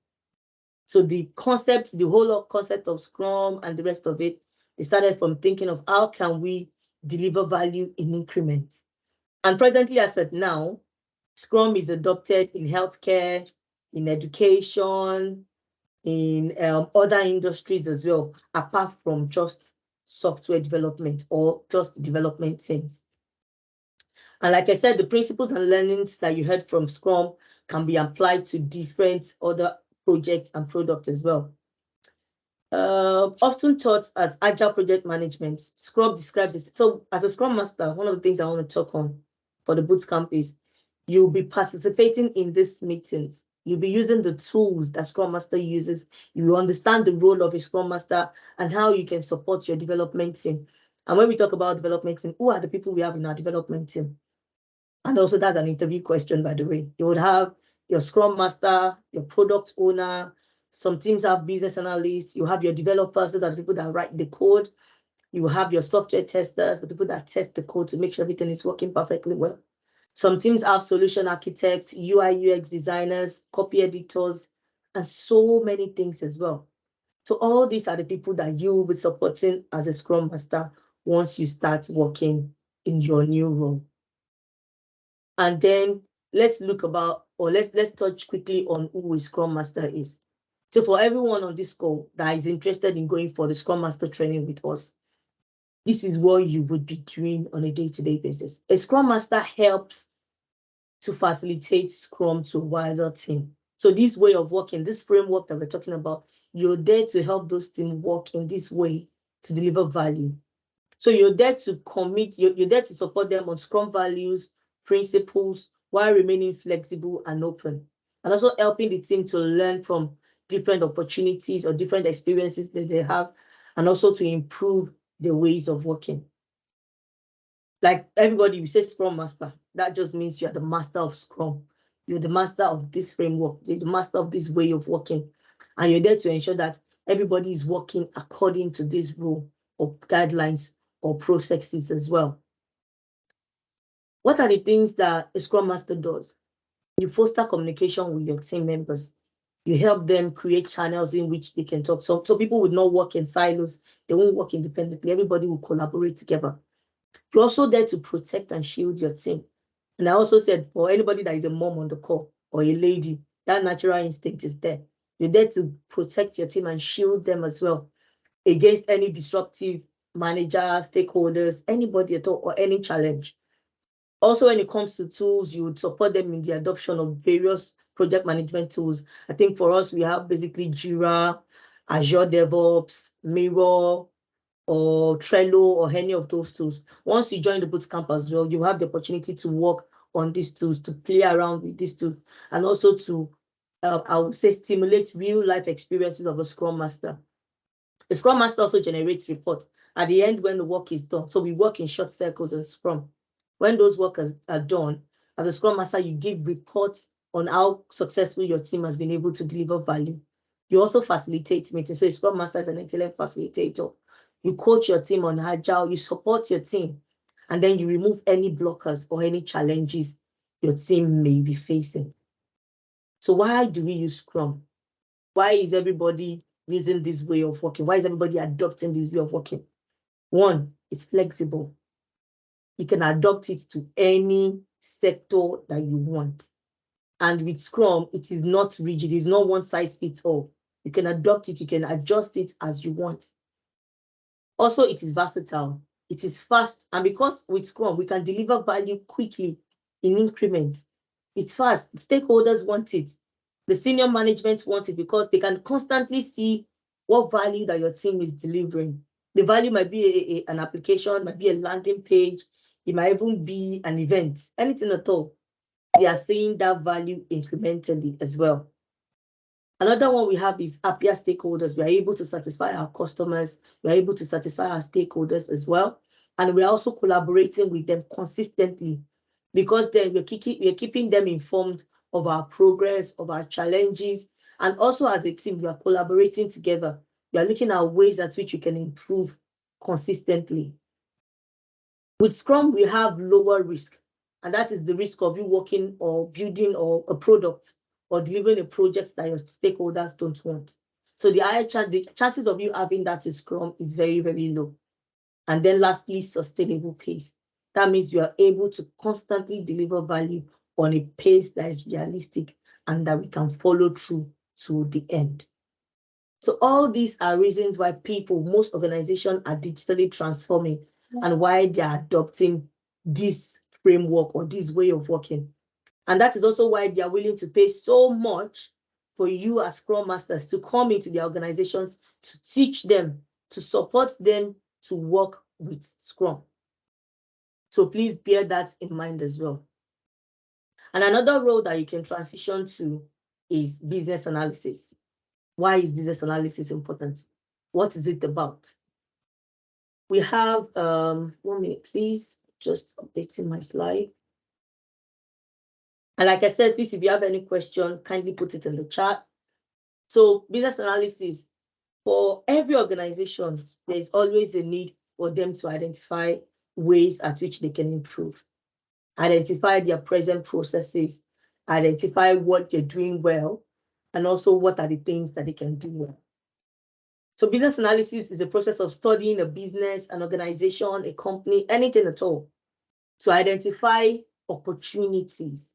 Speaker 1: So the concept, the whole concept of Scrum and the rest of it, they started from thinking of how can we deliver value in increments. And presently, as at now, Scrum is adopted in healthcare, in education, in other industries as well, apart from just software development or just development teams. And like I said, the principles and learnings that you heard from Scrum can be applied to different other projects and products as well. Often taught as agile project management, Scrum describes it. So as a Scrum Master, one of the things I want to talk on for the bootcamp is you'll be participating in these meetings. You'll be using the tools that Scrum Master uses. You will understand the role of a Scrum Master and how you can support your development team. And when we talk about development team, who are the people we have in our development team? And also that's an interview question, by the way. You would have your Scrum Master, your product owner. Some teams have business analysts. You have your developers, those are the people that write the code. You have your software testers, the people that test the code to make sure everything is working perfectly well. Some teams have solution architects, UI, UX designers, copy editors, and so many things as well. So all these are the people that you will be supporting as a Scrum Master once you start working in your new role. And then let's look about, or let's touch quickly on who a Scrum Master is. So for everyone on this call that is interested in going for the Scrum Master training with us, this is what you would be doing on a day-to-day basis. A Scrum Master helps to facilitate Scrum to a wider team. So this way of working, this framework that we're talking about, you're there to help those teams work in this way to deliver value. So you're there to commit, you're there to support them on Scrum values, principles, while remaining flexible and open. And also helping the team to learn from different opportunities or different experiences that they have, and also to improve their ways of working. Like everybody, we say Scrum Master. That just means you are the master of Scrum. You're the master of this framework. You're the master of this way of working. And you're there to ensure that everybody is working according to this rule or guidelines or processes as well. What are the things that a Scrum Master does? You foster communication with your team members. You help them create channels in which they can talk. So people would not work in silos. They won't work independently. Everybody will collaborate together. You're also there to protect and shield your team. And I also said, for anybody that is a mom on the call or a lady, that natural instinct is there. You're there to protect your team and shield them as well against any disruptive managers, stakeholders, anybody at all, or any challenge. Also, when it comes to tools, you would support them in the adoption of various project management tools. I think for us, we have basically Jira, Azure DevOps, Miro, or Trello, or any of those tools. Once you join the bootcamp as well, you have the opportunity to work on these tools, to play around with these tools, and also to I would say, stimulate real life experiences of a Scrum Master. The Scrum Master also generates reports at the end when the work is done. So we work in short circles in Scrum. When those work are done, as a Scrum Master, you give reports on how successful your team has been able to deliver value. You also facilitate meetings. So a Scrum Master is an excellent facilitator. You coach your team on Agile, you support your team, and then you remove any blockers or any challenges your team may be facing. So why do we use Scrum? Why is everybody using this way of working? Why is everybody adopting this way of working? One, it's flexible. You can adopt it to any sector that you want. And with Scrum, it is not rigid. It's not one size fits all. You can adopt it. You can adjust it as you want. Also, it is versatile. It is fast. And because with Scrum, we can deliver value quickly in increments. It's fast. Stakeholders want it. The senior management wants it because they can constantly see what value that your team is delivering. The value might be an application, might be a landing page, it might even be an event, anything at all. They are seeing that value incrementally as well. Another one we have is happier stakeholders. We are able to satisfy our customers. We are able to satisfy our stakeholders as well. And we're also collaborating with them consistently because then we're keeping them informed of our progress, of our challenges. And also as a team, we are collaborating together. We are looking at ways at which we can improve consistently. With Scrum, we have lower risk. And that is the risk of you working or building or a product or delivering a project that your stakeholders don't want. So the chances of you having that in Scrum is very, very low. And then lastly, sustainable pace. That means you are able to constantly deliver value on a pace that is realistic and that we can follow through to the end. So all these are reasons why most organizations are digitally transforming and why they are adopting this framework or this way of working. And that is also why they are willing to pay so much for you as Scrum Masters to come into their organizations, to teach them, to support them to work with Scrum. So please bear that in mind as well. And another role that you can transition to is business analysis. Why is business analysis important? What is it about? We have, 1 minute, please, just updating my slide. And like I said, please, if you have any question, kindly put it in the chat. So business analysis, for every organization, there's always a need for them to identify ways at which they can improve, identify their present processes, identify what they're doing well, and also what are the things that they can do well. So business analysis is a process of studying a business, an organization, a company, anything at all, to identify opportunities.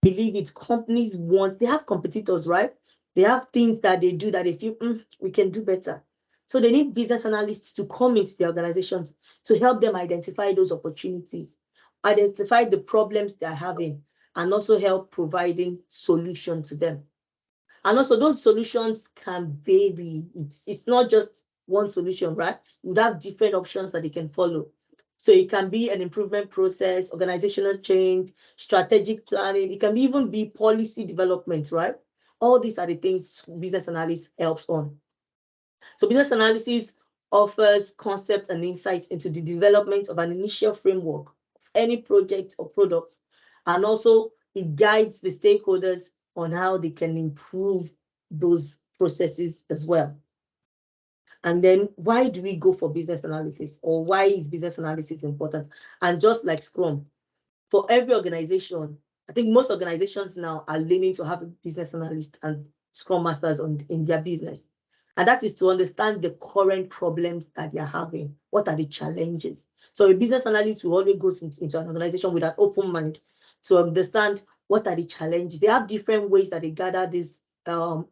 Speaker 1: Believe it, companies they have competitors, right? They have things that they do that they feel, we can do better. So they need business analysts to come into the organizations to help them identify those opportunities, identify the problems they're having, and also help providing solutions to them. And also those solutions can vary. It's not just one solution, right? You have different options that they can follow. So it can be an improvement process, organizational change, strategic planning. It can even be policy development, right? All these are the things business analysis helps on. So business analysis offers concepts and insights into the development of an initial framework of any project or product. And also it guides the stakeholders on how they can improve those processes as well. And then why do we go for business analysis, or why is business analysis important? And just like Scrum, for every organization, I think most organizations now are leaning to have a business analyst and Scrum Masters in their business. And that is to understand the current problems that they're having. What are the challenges? So a business analyst will always go into an organization with an open mind to understand what are the challenges. They have different ways that they gather this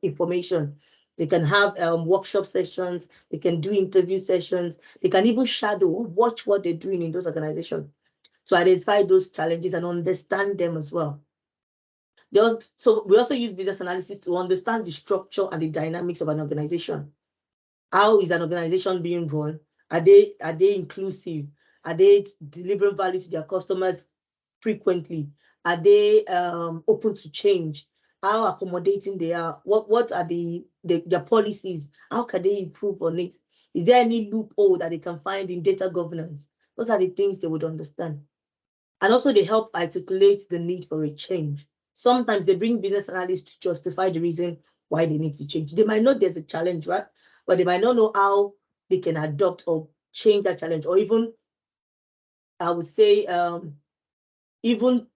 Speaker 1: information. They can have workshop sessions, they can do interview sessions, they can even shadow or watch what they're doing in those organizations to identify those challenges and understand them as well. So we also use business analysis to understand the structure and the dynamics of an organization. How is an organization being run? Are they inclusive? Are they delivering value to their customers frequently? Are they open to change? how accommodating they are, what are their policies, how can they improve on it? Is there any loophole that they can find in data governance? Those are the things they would understand. And also they help articulate the need for a change. Sometimes they bring business analysts to justify the reason why they need to change. They might know there's a challenge, right? But they might not know how they can adopt or change that challenge, or even, I would say, even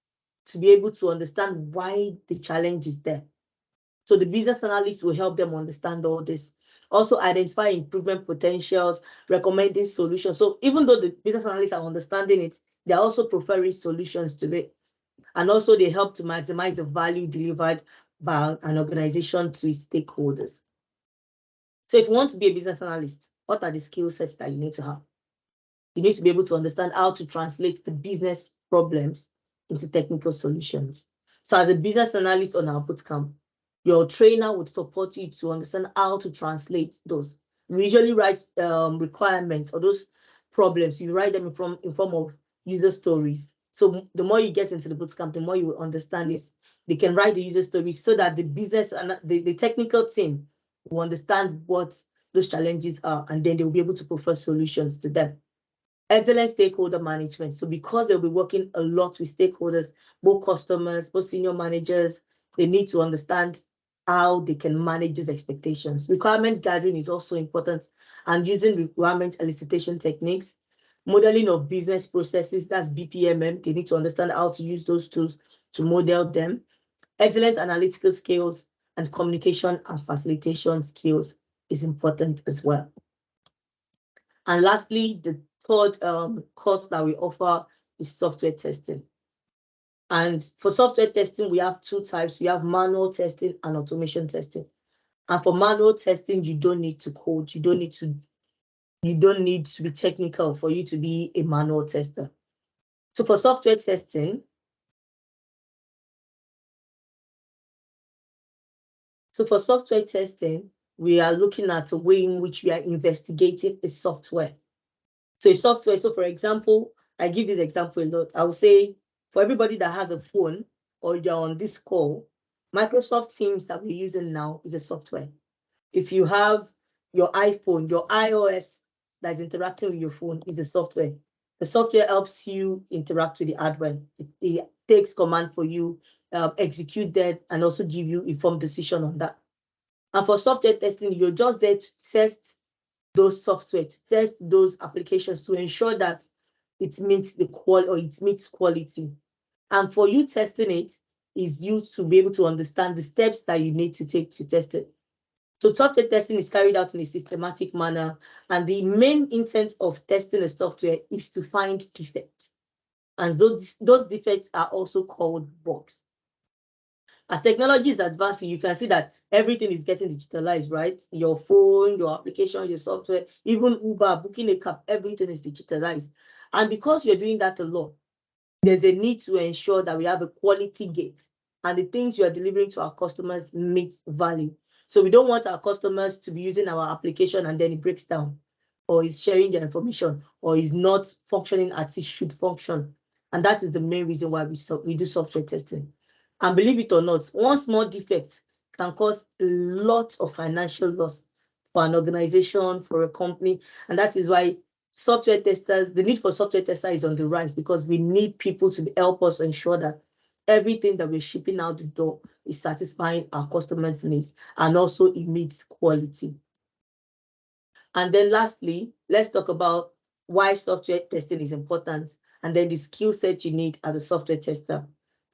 Speaker 1: to be able to understand why the challenge is there. So the business analyst will help them understand all this. Also identify improvement potentials, recommending solutions. So even though the business analysts are understanding it, they're also preferring solutions to it. And also they help to maximize the value delivered by an organization to its stakeholders. So if you want to be a business analyst, what are the skill sets that you need to have? You need to be able to understand how to translate the business problems into technical solutions. So as a business analyst on our bootcamp, your trainer would support you to understand how to translate those. We usually write requirements or those problems. You write them in form of user stories. So the more you get into the bootcamp, the more you will understand this. They can write the user stories so that the business and the technical team will understand what those challenges are, and then they'll be able to propose solutions to them. Excellent stakeholder management. So because they'll be working a lot with stakeholders, both customers, both senior managers, they need to understand how they can manage these expectations. Requirement gathering is also important, and using requirement elicitation techniques, modeling of business processes, that's BPMN. They need to understand how to use those tools to model them. Excellent analytical skills and communication and facilitation skills is important as well. And lastly, the third course that we offer is software testing. And for software testing, we have two types. We have manual testing and automation testing. And for manual testing, you don't need to code. You don't need to be technical for you to be a manual tester. So for software testing, we are looking at a way in which we are investigating a software. So a software, so for example, I give this example a lot. I would say for everybody that has a phone or you're on this call, Microsoft Teams that we're using now is a software. If you have your iPhone, your iOS that's interacting with your phone is a software. The software helps you interact with the hardware. It takes command for you, execute that, and also give you informed decision on that. And for software testing, you're just there to test those software, to test those applications to ensure that it meets the quality or it meets quality. And for you testing it is you to be able to understand the steps that you need to take to test it. So software testing is carried out in a systematic manner, and the main intent of testing a software is to find defects. And those defects are also called bugs. As technology is advancing, you can see that everything is getting digitalized, right? Your phone, your application, your software, even Uber, booking a cab, everything is digitalized. And because you're doing that a lot, there's a need to ensure that we have a quality gate and the things you are delivering to our customers meet value. So we don't want our customers to be using our application and then it breaks down, or is sharing their information, or is not functioning as it should function. And that is the main reason why we do software testing. And believe it or not, one small defect can cause a lot of financial loss for an organization, for a company. And that is why software testers, the need for software testers is on the rise, because we need people to help us ensure that everything that we're shipping out the door is satisfying our customers' needs and also it meets quality. And then lastly, let's talk about why software testing is important and then the skill set you need as a software tester.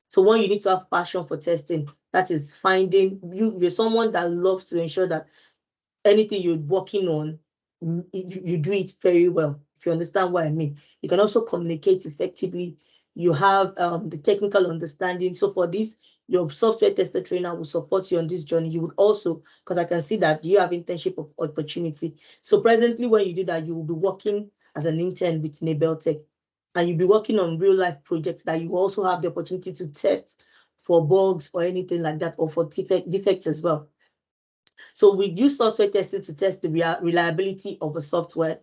Speaker 1: So one, you need to have passion for testing. That is finding, you're someone that loves to ensure that anything you're working on, you do it very well, if you understand what I mean. You can also communicate effectively. You have the technical understanding. So for this, your software tester trainer will support you on this journey. You would also, because I can see that you have internship opportunity. So presently, when you do that, you will be working as an intern with Nabeltech, and you'll be working on real life projects that you also have the opportunity to test for bugs or anything like that, or for defects as well. So we use software testing to test the reliability of a software.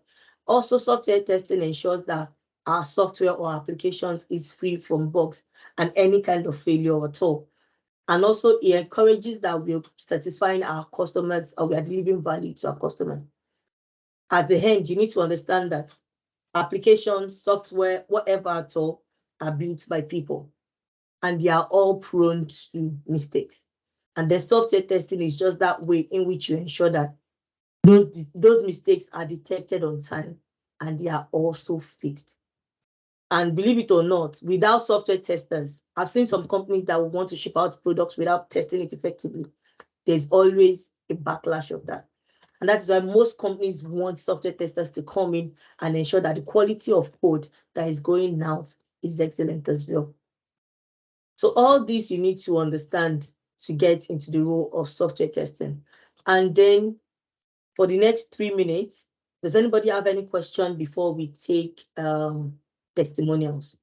Speaker 1: Also, software testing ensures that our software or applications is free from bugs and any kind of failure at all. And also it encourages that we're satisfying our customers or we are delivering value to our customers. At the end, you need to understand that applications, software, whatever at all, are built by people. And they are all prone to mistakes. And the software testing is just that way in which you ensure that those mistakes are detected on time and they are also fixed. And believe it or not, without software testers, I've seen some companies that will want to ship out products without testing it effectively. There's always a backlash of that. And that is why most companies want software testers to come in and ensure that the quality of code that is going out is excellent as well. So all this you need to understand to get into the role of software testing. And then for the next 3 minutes, does anybody have any question before we take testimonials?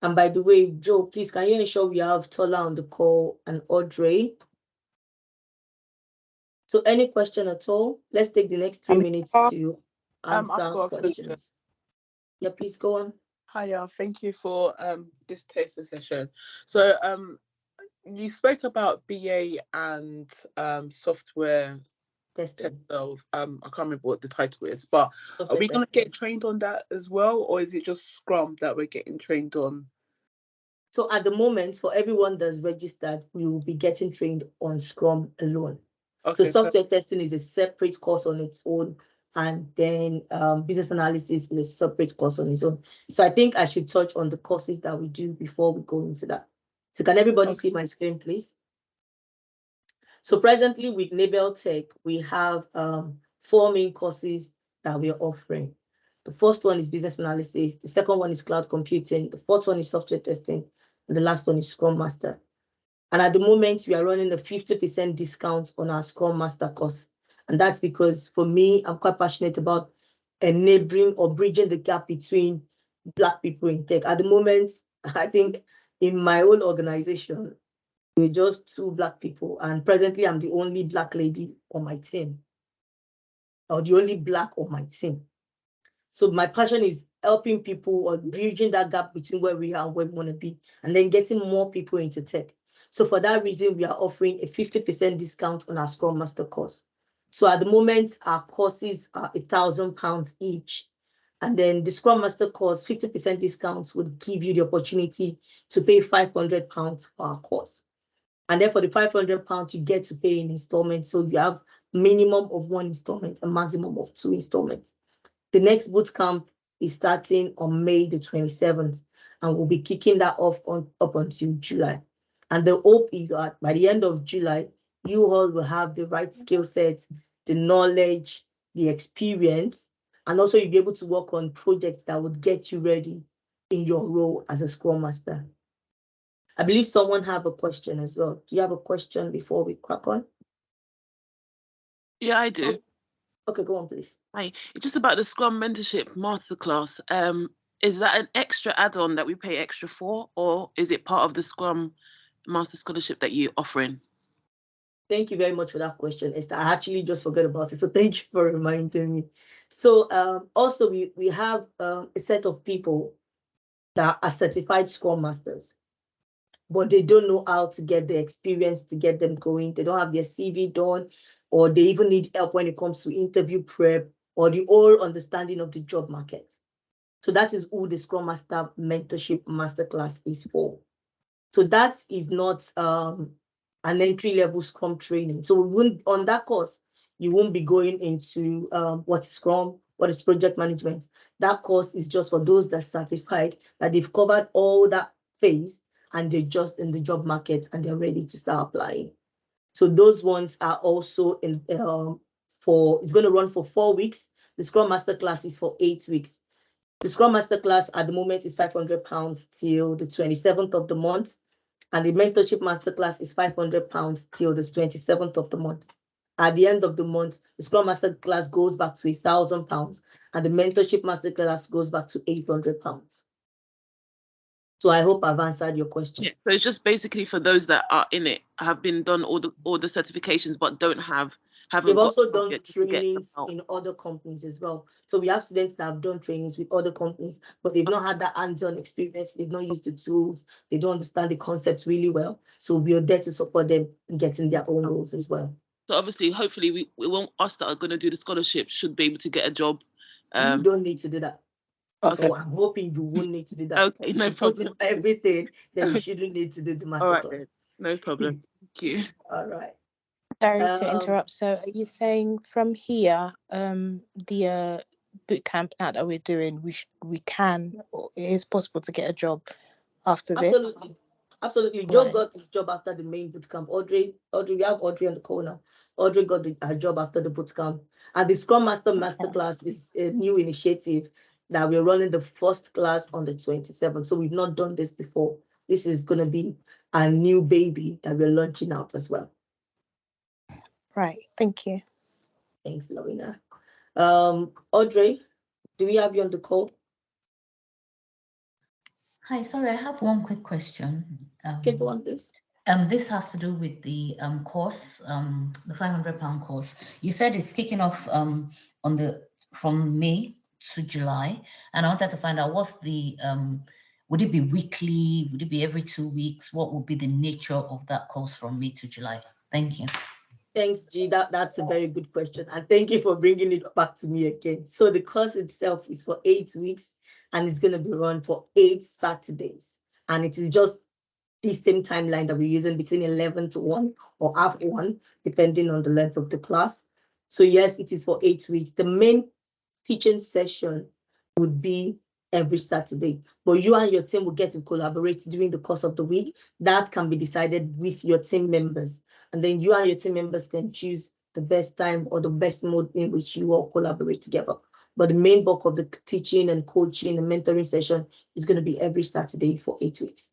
Speaker 1: And by the way, Joe, please, can you ensure we have Tola on the call and Audrey? So any question at all? Let's take the next 3 minutes to answer questions. Yeah, please go on.
Speaker 3: Hiya, thank you for this taster session. So you spoke about BA and software
Speaker 1: testing.
Speaker 3: I can't remember what the title is, but are we going to get trained on that as well, or is it just Scrum that we're getting trained on?
Speaker 1: So at the moment, for everyone that's registered, we will be getting trained on Scrum alone. Okay, so software testing is a separate course on its own, and then business analysis is a separate course on its own. So I think I should touch on the courses that we do before we go into that. So can everybody see my screen, please? So presently with Nabel Tech, we have 4 main courses that we are offering. The first one is business analysis. The second one is cloud computing. The fourth one is software testing. And the last one is Scrum Master. And at the moment, we are running a 50% discount on our Scrum Master course. And that's because for me, I'm quite passionate about enabling or bridging the gap between Black people in tech. At the moment, I think in my own organization, we're just 2 Black people. And presently, I'm the only Black lady on my team, or the only Black on my team. So my passion is helping people or bridging that gap between where we are and where we want to be, and then getting more people into tech. So for that reason, we are offering a 50% discount on our Scrum Master course. So at the moment, our courses are £1,000 each. And then the Scrum Master course, 50% discounts would give you the opportunity to pay £500 for our course. And then for the £500, you get to pay in installments. So you have minimum of 1 installment, a maximum of 2 installments. The next bootcamp is starting on May the 27th, and we'll be kicking that off up until July. And the hope is that by the end of July, you all will have the right skill set, the knowledge, the experience, and also you'll be able to work on projects that would get you ready in your role as a Scrum Master. I believe someone have a question as well. Do you have a question before we crack on?
Speaker 7: Yeah, I do.
Speaker 1: Okay, go on, please.
Speaker 7: Hi, it's just about the Scrum Mentorship Masterclass. Is that an extra add-on that we pay extra for, or is it part of the Scrum Master Scholarship that you're offering?
Speaker 1: Thank you very much for that question, Esther. I actually just forgot about it, so thank you for reminding me. So also we have a set of people that are certified Scrum Masters, but they don't know how to get the experience to get them going. They don't have their CV done, or they even need help when it comes to interview prep or the whole understanding of the job market. So that is who the Scrum Master Mentorship Masterclass is for. So that is not an entry-level Scrum training. So we wouldn't, on that course, you won't be going into what is Scrum, what is project management. That course is just for those that are certified, that they've covered all that phase and they're just in the job market and they're ready to start applying. So those ones are also in it's going to run for 4 weeks. The Scrum Master class is for 8 weeks. The Scrum Master class at the moment is £500 till the 27th of the month. And the Mentorship Masterclass is £500 till the 27th of the month. At the end of the month, the Scrum Masterclass goes back to £1,000 and the Mentorship Masterclass goes back to £800. So I hope I've answered your question.
Speaker 7: Yeah, so it's just basically for those that are in it, have been done all the certifications, but don't have haven't
Speaker 1: They've
Speaker 7: got
Speaker 1: also
Speaker 7: a job
Speaker 1: done
Speaker 7: yet just to get them
Speaker 1: trainings
Speaker 7: out.
Speaker 1: in other companies as well. So we have students that have done trainings with other companies, but they've not had that hands-on experience. They've not used the tools. They don't understand the concepts really well. So we are there to support them in getting their own roles as well.
Speaker 7: So obviously, hopefully, we won't, us that are going to do the scholarship should be able to get a job.
Speaker 1: You don't need to do that.
Speaker 3: Okay.
Speaker 1: Oh, I'm hoping you won't need to do that.
Speaker 7: Okay, no
Speaker 1: If you put in
Speaker 7: problem.
Speaker 1: everything, then you shouldn't need to do the
Speaker 7: All right,
Speaker 1: masterclass.
Speaker 7: then. No problem. Thank you.
Speaker 1: All right.
Speaker 4: Sorry to interrupt. So are you saying from here, the boot camp now that we're doing, we can, or it is possible to get a job after this?
Speaker 1: Absolutely. Joe
Speaker 4: Right.
Speaker 1: got his job after the main boot camp. Audrey, we have Audrey on the call now. Audrey got her job after the boot camp. And the Scrum Master Masterclass is a new initiative that we're running the first class on the 27th. So we've not done this before. This is going to be a new baby that we're launching out as well.
Speaker 4: Right. Thank you.
Speaker 1: Thanks, Lorena. Audrey, do we have you on the call?
Speaker 8: Hi, sorry, I have one quick question.
Speaker 1: Okay, go on, please.
Speaker 8: This has to do with the course, the £500 course. You said it's kicking off from May to July, and I wanted to find out what's the would it be weekly? Would it be every 2 weeks? What would be the nature of that course from May to July? Thank you.
Speaker 1: Thanks, G. That's a very good question. And thank you for bringing it back to me again. So the course itself is for 8 weeks and it's going to be run for 8 Saturdays. And it is just the same timeline that we're using between 11 to 1 or half 1, depending on the length of the class. So yes, it is for 8 weeks. The main teaching session would be every Saturday, but you and your team will get to collaborate during the course of the week. That can be decided with your team members. And then you and your team members can choose the best time or the best mode in which you all collaborate together. But the main bulk of the teaching and coaching and mentoring session is going to be every Saturday for 8 weeks.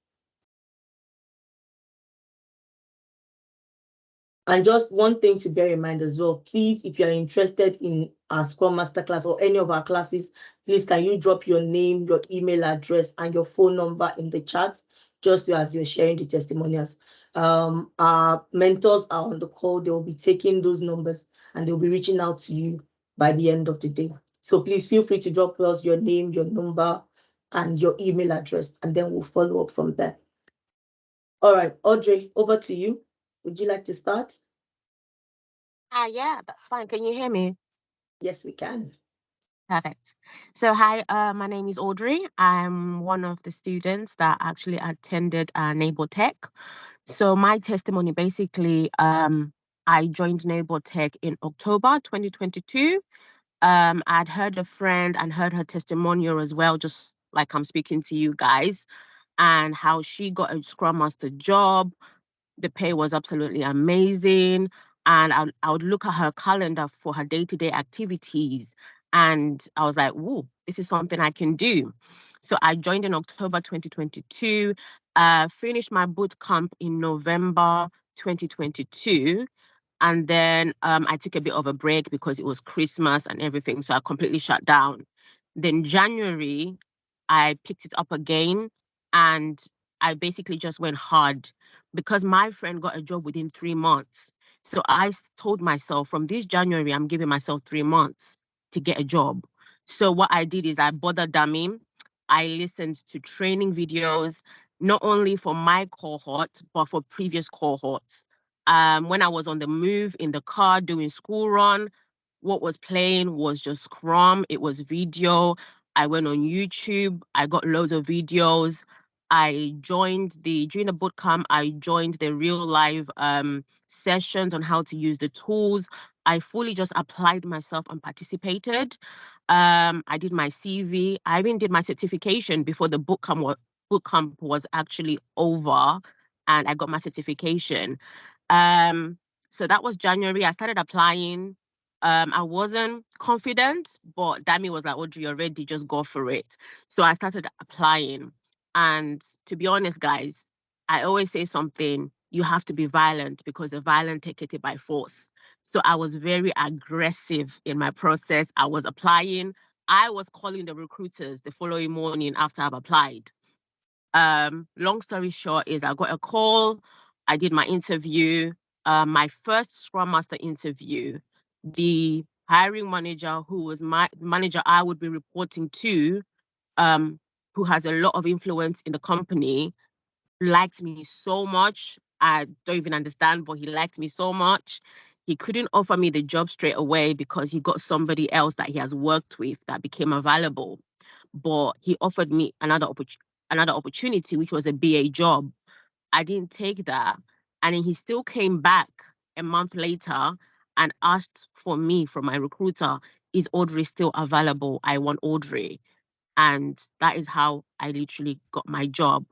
Speaker 1: And just one thing to bear in mind as well, please, if you're interested in our Scrum Masterclass or any of our classes, please can you drop your name, your email address, and your phone number in the chat, just as you're sharing the testimonials. Our mentors are on the call. They will be taking those numbers and they'll be reaching out to you by the end of the day. So please feel free to drop us your name, your number, and your email address, and then we'll follow up from there. All right, Audrey, over to you. Would you like to start?
Speaker 9: Yeah, that's fine. Can you hear me?
Speaker 1: Yes, we can.
Speaker 9: Perfect. So hi, my name is Audrey. I'm one of the students that actually attended Neighbor Tech. So my testimony, basically, I joined Neighbor Tech in October 2022. I'd heard a friend and heard her testimonial as well, just like I'm speaking to you guys, and how she got a Scrum Master job. The pay was absolutely amazing. And I would look at her calendar for her day-to-day activities. And I was like, whoa, this is something I can do. So I joined in October 2022, finished my boot camp in November 2022. And then I took a bit of a break because it was Christmas and everything. So I completely shut down. Then January, I picked it up again and I basically just went hard because my friend got a job within 3 months. So I told myself from this January, I'm giving myself 3 months to get a job. So what I did is I bothered Dami. I listened to training videos, not only for my cohort, but for previous cohorts. When I was on the move in the car doing school run, what was playing was just Scrum. It was video. I went on YouTube. I got loads of videos. I joined during the bootcamp, I joined the real live sessions on how to use the tools. I fully just applied myself and participated. I did my CV. I even did my certification before the bootcamp was actually over, and I got my certification. So that was January. I started applying. I wasn't confident, but Dami was like, Audrey, you're ready, just go for it. So I started applying. And to be honest, guys, I always say something, you have to be violent because the violent take it by force. So I was very aggressive in my process. I was applying. I was calling the recruiters the following morning after I've applied. Long story short is I got a call. I did my interview. my first Scrum Master interview, the hiring manager, who was my manager I would be reporting to, who has a lot of influence in the company, liked me so much. I don't even understand, but he liked me so much. He couldn't offer me the job straight away because he got somebody else that he has worked with that became available. But he offered me another opportunity, which was a BA job. I didn't take that. And then he still came back a month later and asked for me from my recruiter, is Audrey still available? I want Audrey. And that is how I literally got my job.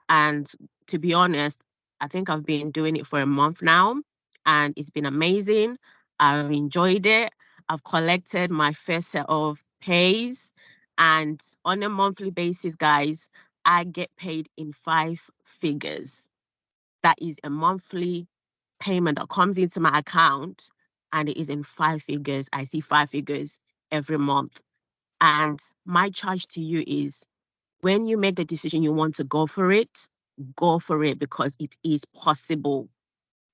Speaker 9: And to be honest, I think I've been doing it for a month now, and it's been amazing. I've enjoyed it. I've collected my first set of pays, and on a monthly basis, guys, I get paid in 5 figures. That is a monthly payment that comes into my account, and it is in 5 figures. I see 5 figures every month. And my charge to you is, when you make the decision you want to go for it because it is possible.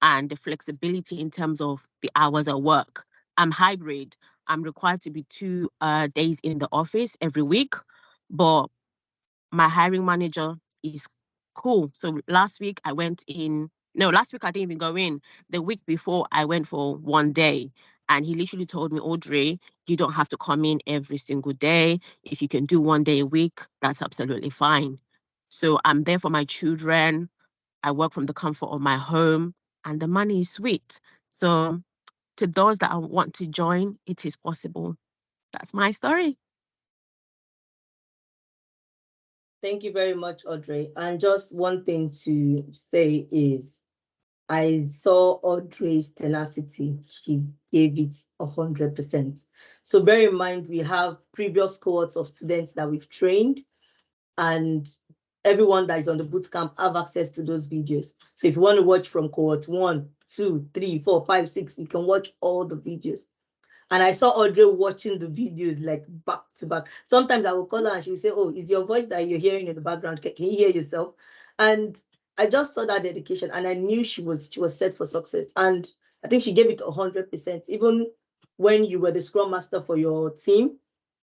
Speaker 9: And the flexibility in terms of the hours at work. I'm hybrid. I'm required to be 2 days in the office every week, but my hiring manager is cool. So last week I didn't even go in. The week before I went for 1 day, and he literally told me, Audrey, you don't have to come in every single day. If you can do 1 day a week, that's absolutely fine. So I'm there for my children. I work from the comfort of my home, and the money is sweet. So to those that want to join, it is possible. That's my story.
Speaker 1: Thank you very much, Audrey. And just one thing to say is, I saw Audrey's tenacity. She gave it 100%. So bear in mind, we have previous cohorts of students that we've trained, and everyone that is on the bootcamp have access to those videos. So if you want to watch from cohort 1, 2, 3, 4, 5, 6, you can watch all the videos. And I saw Audrey watching the videos like back to back. Sometimes I will call her and she will say, oh, is your voice that you're hearing in the background? Can you hear yourself? And I just saw that dedication, and I knew she was set for success. And I think she gave it 100%. Even when you were the Scrum Master for your team,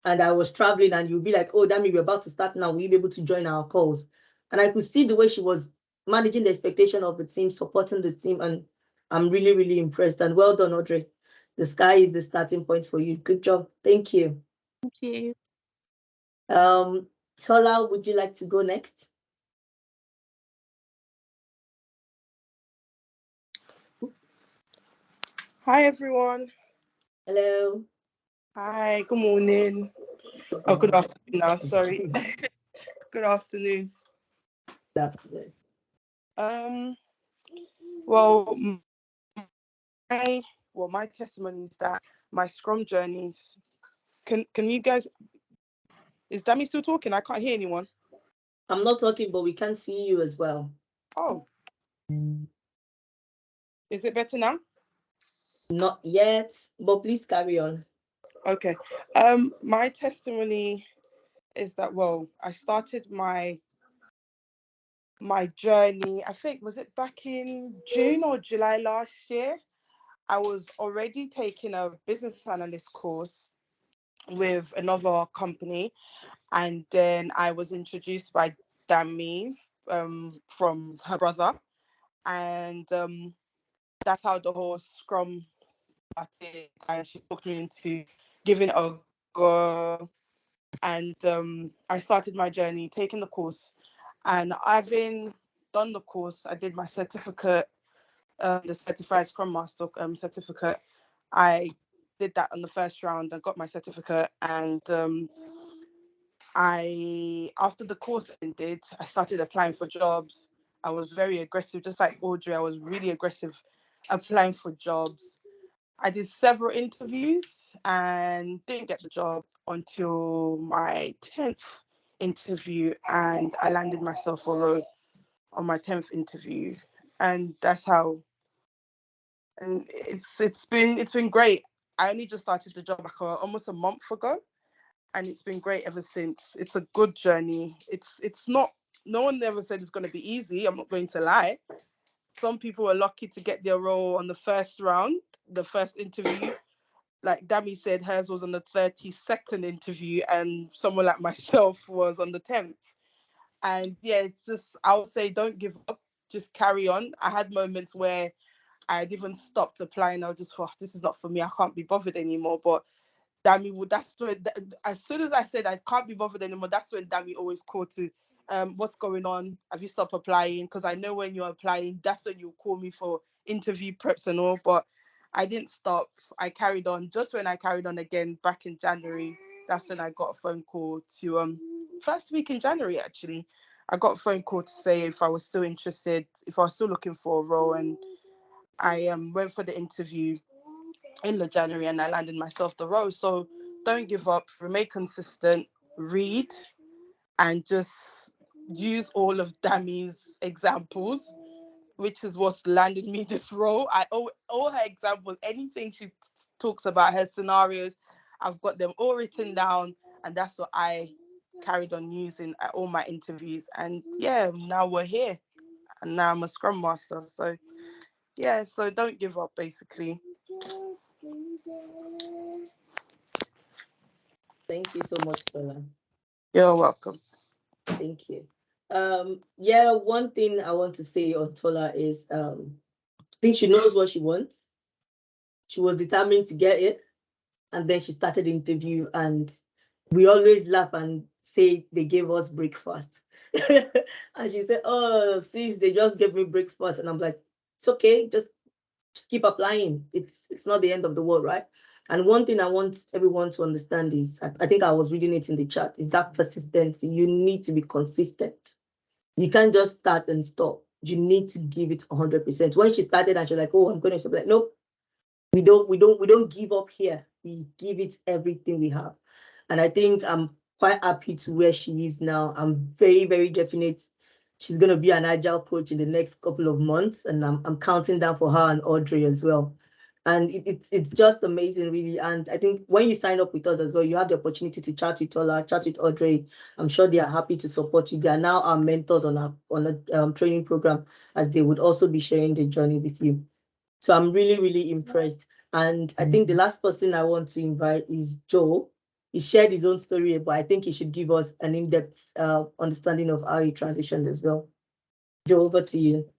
Speaker 1: and I was traveling, and you'll be like, oh, Dami, we're about to start now. Will you be able to join our calls? And I could see the way she was managing the expectation of the team, supporting the team. And I'm really, really impressed. And well done, Audrey. The sky is the starting point for you. Good job. Thank you.
Speaker 9: Thank you.
Speaker 1: Tola, would you like to go next?
Speaker 10: Hi, everyone.
Speaker 1: Hello.
Speaker 10: Hi, good morning. Oh, good afternoon now, sorry. Good afternoon.
Speaker 1: That's good.
Speaker 10: Well, my testimony is that my Scrum journeys. Can you guys? Is Dami still talking? I can't hear anyone.
Speaker 1: I'm not talking, but we can see you as well.
Speaker 10: Oh. Is it better now?
Speaker 1: Not yet, but please carry on.
Speaker 10: Okay. My testimony is that, well, I started my journey, I think, was it back in June or July last year? I was already taking a business analyst course with another company, and then I was introduced by Dami from her brother, and that's how the whole Scrum started, and she took me into giving it a go, and I started my journey taking the course, and having done the course, I did my certificate, the Certified Scrum Master certificate. I did that on the first round and got my certificate, and after the course ended, I started applying for jobs. I was very aggressive, just like Audrey. I was really aggressive applying for jobs. I did several interviews and didn't get the job until my 10th interview, and I landed myself a role on my 10th interview, and that's how. And it's been great. I only just started the job like almost a month ago, and it's been great ever since. It's a good journey. It's not. No one ever said it's going to be easy. I'm not going to lie, some people were lucky to get their role on the first round, the first interview. Like Dami said, hers was on the 32nd interview, and someone like myself was on the 10th. And yeah, it's just, I would say, don't give up, just carry on. I had moments where I'd even stopped applying. I was just thought, this is not for me. I can't be bothered anymore. But Dami, that's when, as soon as I said I can't be bothered anymore, that's when Dami always called to, what's going on? Have you stopped applying? Because I know when you're applying, that's when you call me for interview preps and all. But I didn't stop. I carried on. Just when I carried on again back in January, that's when I got a phone call to first week in January actually. I got a phone call to say if I was still interested, if I was still looking for a role, and I went for the interview in the January and I landed myself the role. So don't give up, remain consistent, read, and just use all of Dami's examples, which is what's landed me this role. All her examples, anything she talks about, her scenarios, I've got them all written down, and that's what I carried on using at all my interviews. And yeah, now we're here, and now I'm a Scrum Master. So yeah, so don't give up, basically.
Speaker 1: Thank you so much, Tola.
Speaker 10: You're welcome.
Speaker 1: Thank you. Yeah, one thing I want to say on Tola is I think she knows what she wants. She was determined to get it, and then she started the interview, and we always laugh and say they gave us breakfast. And she said, oh, sis, they just gave me breakfast. And I'm like, it's okay, just keep applying. It's not the end of the world, right? And one thing I want everyone to understand is, I think I was reading it in the chat, is that persistency. You need to be consistent. You can't just start and stop. You need to give it 100%. When she started and she's like, oh, I'm going to stop, like, nope, we don't give up here. We give it everything we have. And I think I'm quite happy to where she is now. I'm very, very definite she's going to be an agile coach in the next couple of months, and I'm counting down for her and Audrey as well. And it's just amazing, really. And I think when you sign up with us as well, you have the opportunity to chat with Tola, chat with Audrey. I'm sure they are happy to support you. They are now our mentors on a training program, as they would also be sharing the journey with you. So I'm really, really impressed. And I think the last person I want to invite is Joe. He shared his own story, but I think he should give us an in-depth understanding of how he transitioned as well. Joe, over to you.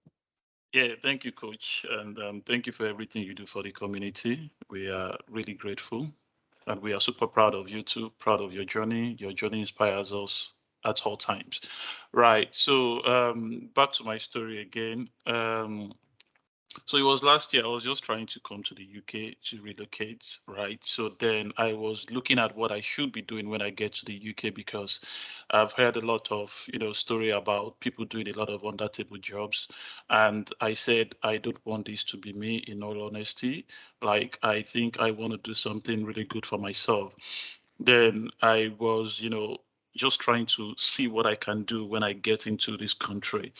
Speaker 2: Yeah, thank you, Coach. And thank you for everything you do for the community. We are really grateful. And we are super proud of you too, proud of your journey. Your journey inspires us at all times. Right. So back to my story again. So it was last year. I was just trying to come to the UK to relocate, right? So then I was looking at what I should be doing when I get to the UK, because I've heard a lot of, story about people doing a lot of under-table jobs. And I said, I don't want this to be me, in all honesty. Like, I think I want to do something really good for myself. Then I was, just trying to see what I can do when I get into this country.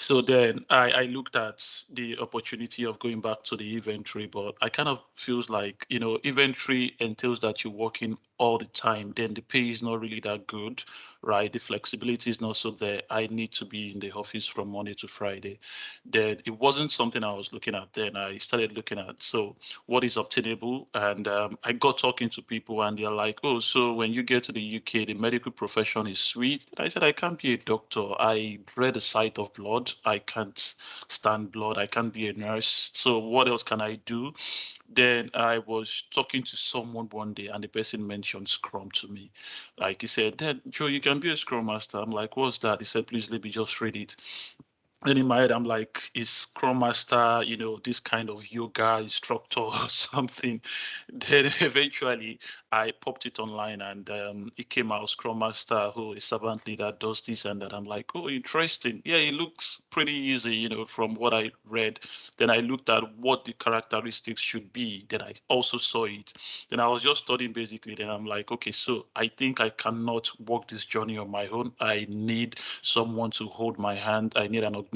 Speaker 2: So then I looked at the opportunity of going back to the inventory, but I kind of feels like, inventory entails that you're working all the time. Then the pay is not really that good, right? The flexibility is not so there. I need to be in the office from Monday to Friday. Then it wasn't something I was looking at then. I started looking at, so what is obtainable? And I got talking to people, and they're like, oh, so when you get to the UK, the medical profession is sweet. I said, I can't be a doctor. I read the sight of blood. I can't stand blood. I can't be a nurse. So what else can I do? Then I was talking to someone one day, and the person mentioned Scrum to me. Like, he said, Dad, Joe, you can be a Scrum Master. I'm like, what's that? He said, please let me just read it. Then in my head, I'm like, is Scrum Master, this kind of yoga instructor or something? Then eventually I popped it online, and it came out Scrum Master, who is servant leader, does this and that. I'm like, oh, interesting. Yeah, it looks pretty easy, from what I read. Then I looked at what the characteristics should be. Then I also saw it. Then I was just studying basically. Then I'm like, okay, so I think I cannot walk this journey on my own. I need someone to hold my hand. I need an organization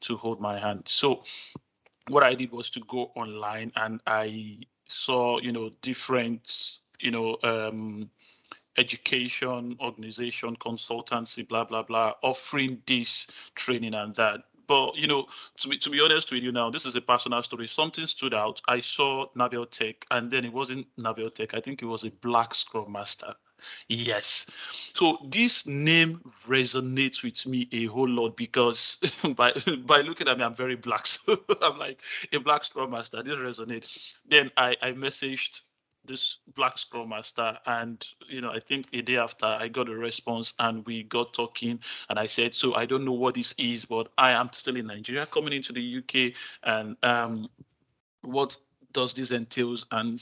Speaker 2: to hold my hand. So what I did was to go online, and I saw, different, education, organization, consultancy, blah, blah, blah, offering this training and that. But to be honest with you now, this is a personal story. Something stood out. I saw Navel Tech, and then it wasn't Navel Tech. I think it was a black Scrum Master. Yes. So this name resonates with me a whole lot because by looking at me, I'm very black. So I'm like a black Scrum Master. This resonates. Then I messaged this black Scrum Master, and I think a day after I got a response, and we got talking, and I said, so I don't know what this is, but I am still in Nigeria, coming into the UK, and what does this entails? And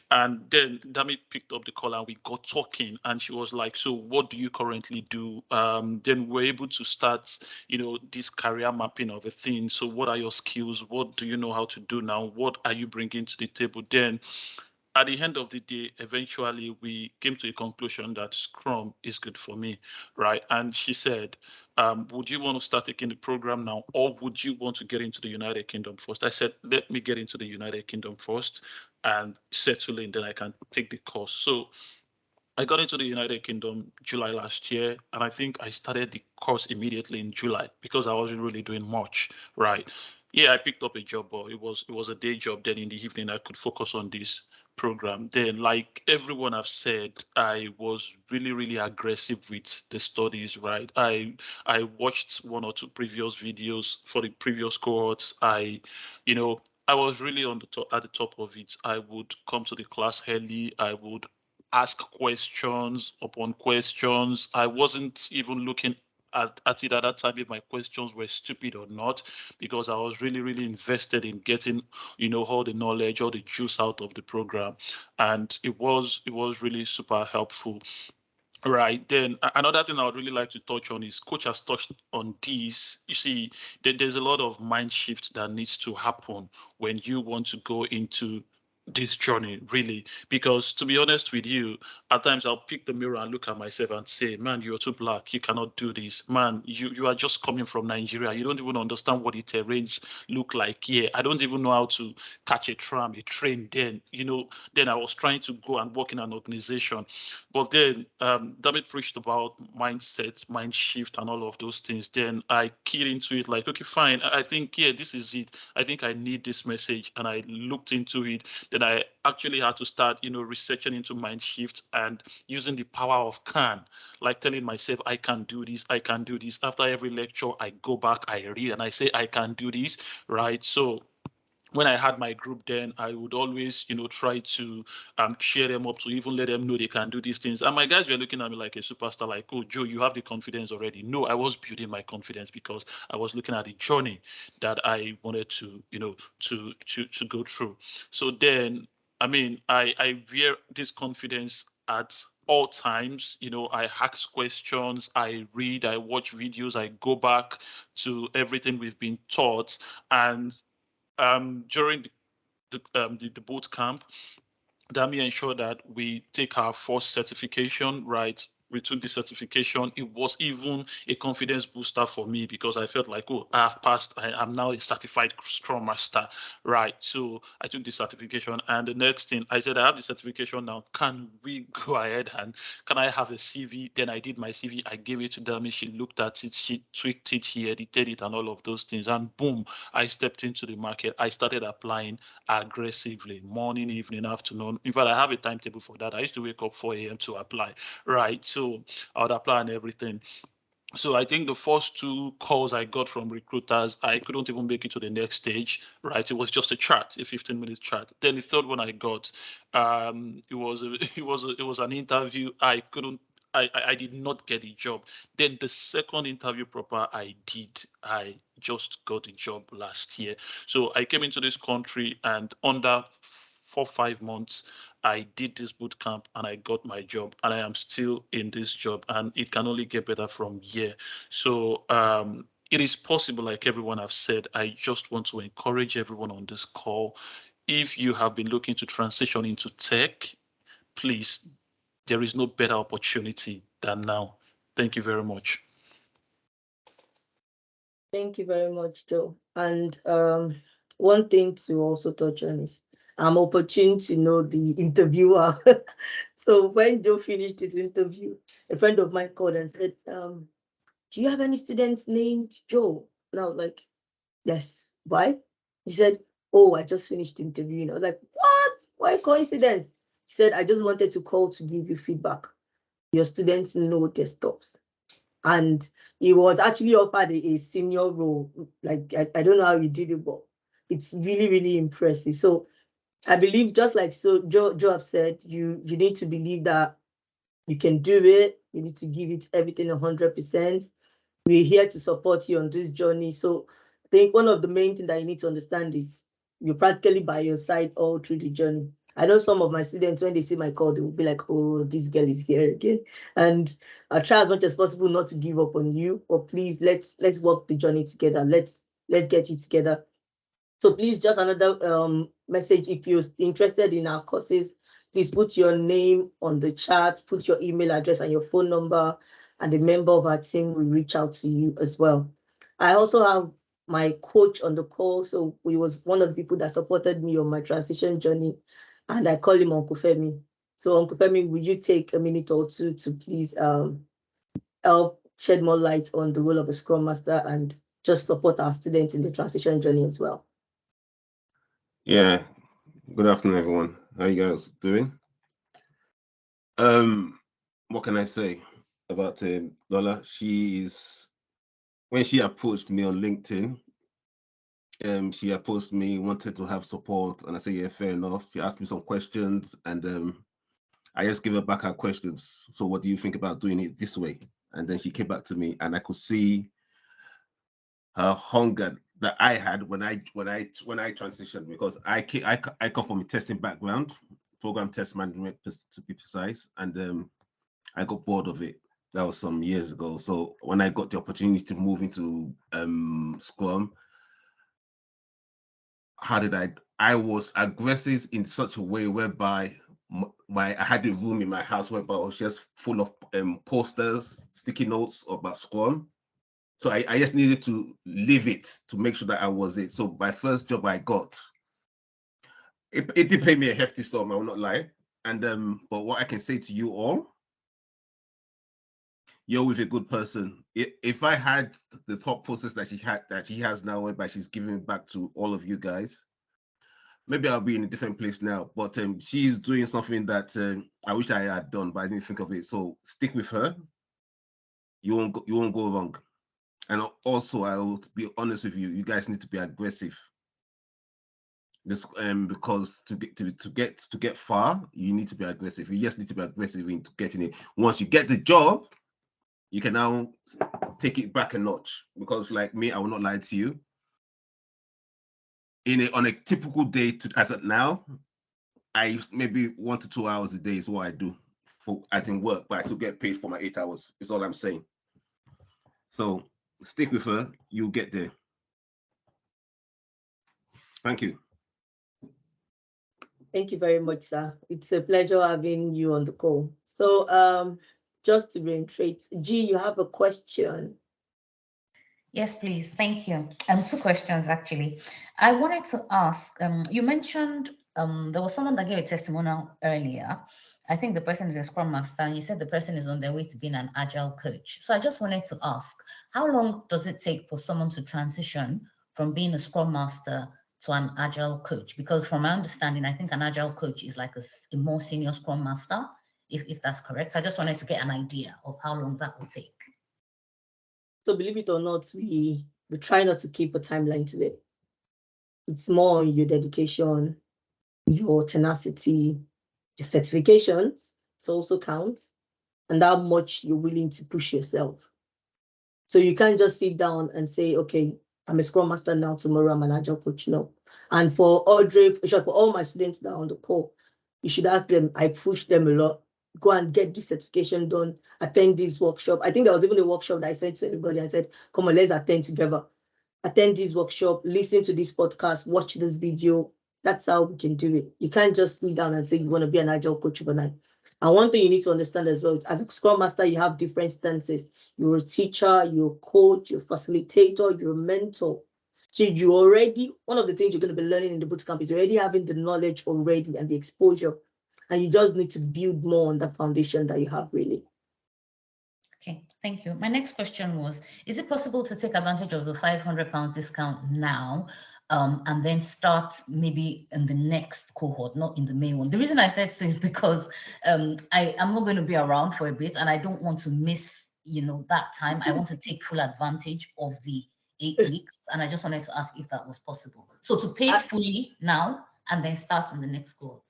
Speaker 2: then Dami picked up the call, and we got talking, and she was like, so what do you currently do? Then we're able to start this career mapping of a thing. So what are your skills? What do you know how to do now? What are you bringing to the table? Then at the end of the day, eventually we came to a conclusion that Scrum is good for me, right? And she said, would you want to start taking the program now, or would you want to get into the United Kingdom first? I said, let me get into the United Kingdom first and settle in, then I can take the course. So I got into the United Kingdom July last year, and I think I started the course immediately in July because I wasn't really doing much, right? Yeah, I picked up a job, but it was a day job. Then in the evening, I could focus on this program. Then, like everyone have said, I was really, really aggressive with the studies, right? I watched one or two previous videos for the previous cohorts. I was really at the top of it. I would come to the class early. I would ask questions upon questions. I wasn't even looking at it at that time if my questions were stupid or not, because I was really, really invested in getting, all the knowledge, all the juice out of the program. And it was really super helpful. Right. Then another thing I would really like to touch on is coach has touched on this. You see, there's a lot of mind shift that needs to happen when you want to go into this journey, really, because to be honest with you, at times I'll pick the mirror and look at myself and say, man, you're too black, you cannot do this. Man, you are just coming from Nigeria, you don't even understand what the terrains look like here. I don't even know how to catch a tram, a train. Then I was trying to go and work in an organization, but then David preached about mindset, mind shift, and all of those things. Then I keyed into it like, okay, fine, I think, yeah, this is it. I think I need this message, and I looked into it. Then I actually had to start, researching into mind shift and using the power of can, like telling myself, I can do this, I can do this. After every lecture, I go back, I read, and I say, I can do this, right? So when I had my group, then I would always, try to cheer them up, to even let them know they can do these things. And my guys were looking at me like a superstar, like, oh, Joe, you have the confidence already. No, I was building my confidence because I was looking at the journey that I wanted to, to go through. So then, I mean, I wear this confidence at all times. I ask questions, I read, I watch videos, I go back to everything we've been taught. And during the boot camp, Dami ensured that we take our first certification, right? We took the certification. It was even a confidence booster for me because I felt like, oh, I have passed. I am now a certified Scrum Master, right? So I took the certification, and the next thing I said, I have the certification now. Can we go ahead and can I have a CV? Then I did my CV. I gave it to Dami. She looked at it. She tweaked it. She edited it, and all of those things. And boom, I stepped into the market. I started applying aggressively, morning, evening, afternoon. In fact, I have a timetable for that. I used to wake up 4 a.m. to apply, right? So I would apply and everything. So I think the first two calls I got from recruiters, I couldn't even make it to the next stage, right? It was just a chat, a 15-minute chat. Then the third one I got, it was an interview. I did not get the job. Then the second interview proper I did, I just got the job last year. So I came into this country, and under 4-5 months, I did this boot camp and I got my job, and I am still in this job, and it can only get better from here. So it is possible, like everyone have said. I just want to encourage everyone on this call. If you have been looking to transition into tech, please, there is no better opportunity than now. Thank you very much.
Speaker 1: Thank you very much, Joe. And one thing to also touch on is I'm opportune to know the interviewer. So when Joe finished his interview, a friend of mine called and said, do you have any students named Joe? And I was like, yes. Why? She said, oh, I just finished interviewing. I was like, what? Why coincidence? She said, I just wanted to call to give you feedback. Your students know their stops. And he was actually offered a senior role. Like, I don't know how he did it, but it's really, really impressive. So I believe, just like Joe have said, you need to believe that you can do it. You need to give it everything 100%. We're here to support you on this journey. So I think one of the main things that you need to understand is you're practically by your side all through the journey. I know some of my students, when they see my call, they will be like, oh, this girl is here again. And I try as much as possible not to give up on you, but please let's work the journey together. Let's get it together. So please, just another message, if you're interested in our courses, please put your name on the chat, put your email address and your phone number, and a member of our team will reach out to you as well. I also have my coach on the call. So he was one of the people that supported me on my transition journey, and I call him Uncle Femi. So Uncle Femi, would you take a minute or two to please help shed more light on the role of a Scrum Master and just support our students in the transition journey as well?
Speaker 11: Yeah, good afternoon, everyone. How you guys doing? What can I say about Lola? When she approached me on LinkedIn, she approached me, wanted to have support, and I said, yeah, fair enough. She asked me some questions, and I just gave her back her questions. So what do you think about doing it this way? And then she came back to me, and I could see her hunger that I had when I transitioned, because I come from a testing background, program test management to be precise, and I got bored of it. That was some years ago. So when I got the opportunity to move into Scrum, I was aggressive in such a way whereby I had a room in my house whereby it was just full of posters, sticky notes about Scrum. So I just needed to live it to make sure that I was it. So my first job I got, it did pay me a hefty sum, I will not lie. And but what I can say to you all, you're with a good person. If I had the thought process that she has now, whereby she's giving back to all of you guys, maybe I'll be in a different place now. But she's doing something that I wish I had done, but I didn't think of it. So stick with her. You won't go wrong. And also, I will be honest with you. You guys need to be aggressive. This because to get far, you need to be aggressive. You just need to be aggressive into getting it. Once you get the job, you can now take it back a notch. Because like me, I will not lie to you. On a typical day, as of now, I maybe 1 to 2 hours a day is what I do as in work, but I still get paid for my 8 hours. Is all I'm saying. So stick with her, you'll get there. Thank you.
Speaker 1: Thank you very much, sir. It's a pleasure having you on the call. So just to reiterate, G, you have a question.
Speaker 8: Yes, please. Thank you. 2 questions, actually. I wanted to ask, you mentioned there was someone that gave a testimonial earlier. I think the person is a Scrum Master, and you said the person is on their way to being an Agile coach. So I just wanted to ask, how long does it take for someone to transition from being a Scrum Master to an Agile coach? Because from my understanding, I think an Agile coach is like a more senior Scrum Master, if that's correct. So I just wanted to get an idea of how long that will take.
Speaker 1: So believe it or not, we try not to keep a timeline to it. It's more on your dedication, your tenacity, your certifications. It also counts, and how much you're willing to push yourself. So you can't just sit down and say, okay, I'm a Scrum Master now, tomorrow I'm an Agile coach. No. And for Audrey, for all my students that are on the call, you should ask them, I push them a lot. Go and get this certification done, attend this workshop. I think there was even a workshop that I said to everybody, I said, come on, let's attend together. Attend this workshop, listen to this podcast, watch this video. That's how we can do it. You can't just sit down and say you want to be an Agile coach overnight. And one thing you need to understand as well is, as a Scrum Master, you have different stances. You're a teacher, you're a coach, you're a facilitator, you're a mentor. So you already, one of the things you're going to be learning in the bootcamp is already having the knowledge already and the exposure. And you just need to build more on that foundation that you have, really.
Speaker 8: Okay, thank you. My next question was, is it possible to take advantage of the £500 discount now and then start maybe in the next cohort, not in the main one? The reason I said so is because I'm not going to be around for a bit and I don't want to miss, that time. I want to take full advantage of the 8 weeks. And I just wanted to ask if that was possible. So to pay fully now and then start in the next cohort.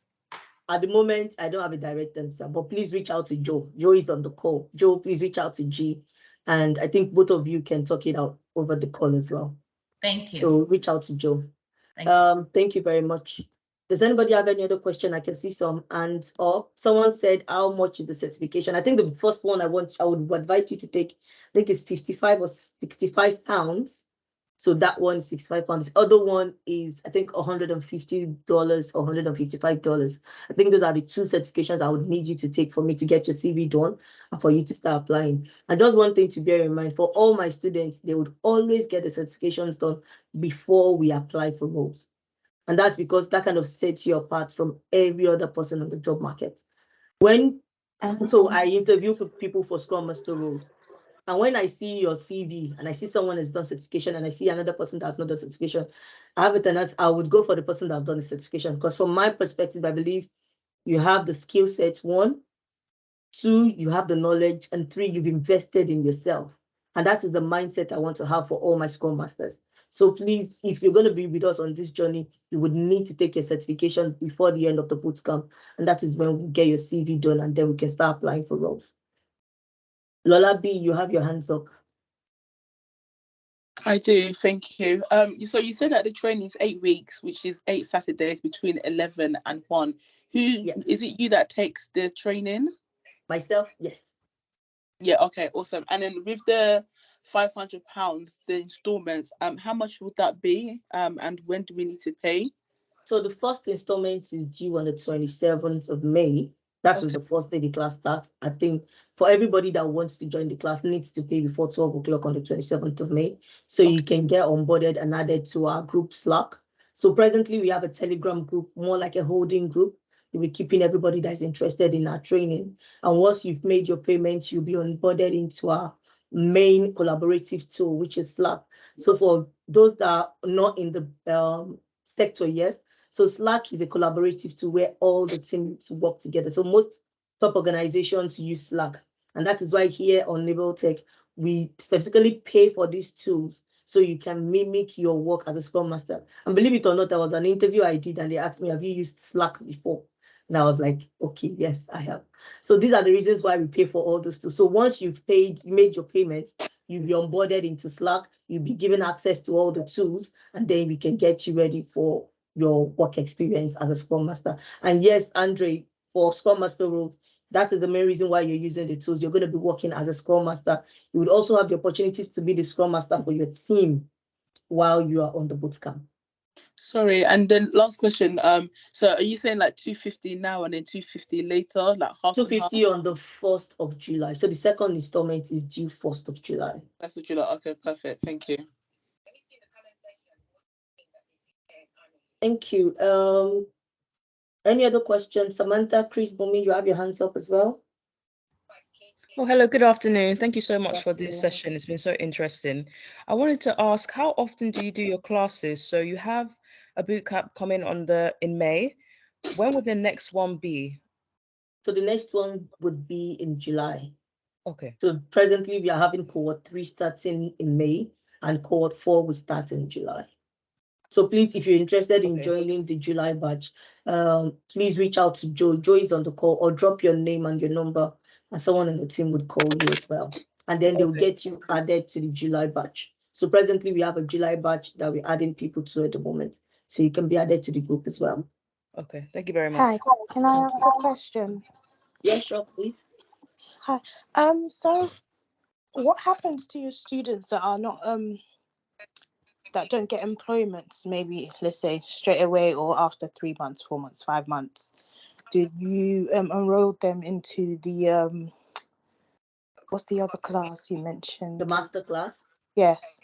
Speaker 1: At the moment, I don't have a direct answer, but please reach out to Joe. Joe is on the call. Joe, please reach out to G. And I think both of you can talk it out over the call as well.
Speaker 8: Thank you.
Speaker 1: So reach out to Joe. Thank you very much. Does anybody have any other question? I can see some hands up. Someone said, how much is the certification? I think the first one I would advise you to take, I think it's 55 or 65 pounds. So that one is 65 pounds. The other one is, I think, $150 or $155. I think those are the two certifications I would need you to take for me to get your CV done and for you to start applying. And just one thing to bear in mind, for all my students, they would always get the certifications done before we apply for roles. And that's because that kind of sets you apart from every other person on the job market. So I interview people for Scrum Master roles. And when I see your CV and I see someone has done certification and I see another person that has not done certification, I would go for the person that has done the certification. Because from my perspective, I believe you have the skill set, 1, 2, you have the knowledge, and 3, you've invested in yourself. And that is the mindset I want to have for all my Scrum Masters. So please, if you're going to be with us on this journey, you would need to take your certification before the end of the bootcamp. And that is when we get your CV done and then we can start applying for roles. Lola B, you have your hands up.
Speaker 3: I do, thank you. So you said that the training is 8 weeks, which is 8 Saturdays between 11 and 1. Is it you that takes the training?
Speaker 1: Myself, yes.
Speaker 3: Yeah, okay, awesome. And then with the £500, the installments, how much would that be? And when do we need to pay?
Speaker 1: So the first installment is due on the 27th of May. That is the first day the class starts. I think for everybody that wants to join the class needs to pay before 12 o'clock on the 27th of May. So you can get onboarded and added to our group Slack. So presently we have a Telegram group, more like a holding group. We're keeping everybody that's interested in our training. And once you've made your payment, you'll be onboarded into our main collaborative tool, which is Slack. So for those that are not in the sector yet, so Slack is a collaborative tool where all the teams work together. So most top organizations use Slack. And that is why here on Naval Tech, we specifically pay for these tools so you can mimic your work as a Scrum Master. And believe it or not, there was an interview I did and they asked me, have you used Slack before? And I was like, okay, yes, I have. So these are the reasons why we pay for all those tools. So once you've made your payments, you'll be onboarded into Slack, you'll be given access to all the tools, and then we can get you ready for your work experience as a Scrum Master. And yes, Andre, for Scrum Master roles, that is the main reason why you're using the tools. You're going to be working as a Scrum Master. You would also have the opportunity to be the Scrum Master for your team while you are on the bootcamp.
Speaker 3: Sorry, and then last question. So are you saying like 250 now and then 250 later, like half?
Speaker 1: 250 on the 1st of July. So the second installment is due 1st of July.
Speaker 3: That's what July. Okay, perfect. Thank you.
Speaker 1: Thank you. Any other questions? Samantha, Chris, Bumi, you have your hands up as well.
Speaker 12: Oh, hello, good afternoon. Thank you so much for this session. It's been so interesting. I wanted to ask, how often do you do your classes? So you have a bootcamp coming in May. When would the next one be?
Speaker 1: So the next one would be in July.
Speaker 12: Okay.
Speaker 1: So presently we are having cohort 3 starting in May and cohort 4 will start in July. So please, if you're interested in joining the July batch, please reach out to Joe. Joe is on the call, or drop your name and your number and someone on the team would call you as well. And then they'll get you added to the July batch. So presently we have a July batch that we're adding people to at the moment. So you can be added to the group as well.
Speaker 12: Okay, thank you very much.
Speaker 5: Hi, can I ask a question?
Speaker 1: Yeah, sure, please.
Speaker 5: Hi. So what happens to your students that are not that don't get employment, maybe let's say straight away or after 3 months, 4 months, 5 months? Did you enroll them into the what's the other class you mentioned?
Speaker 1: The master class?
Speaker 5: Yes.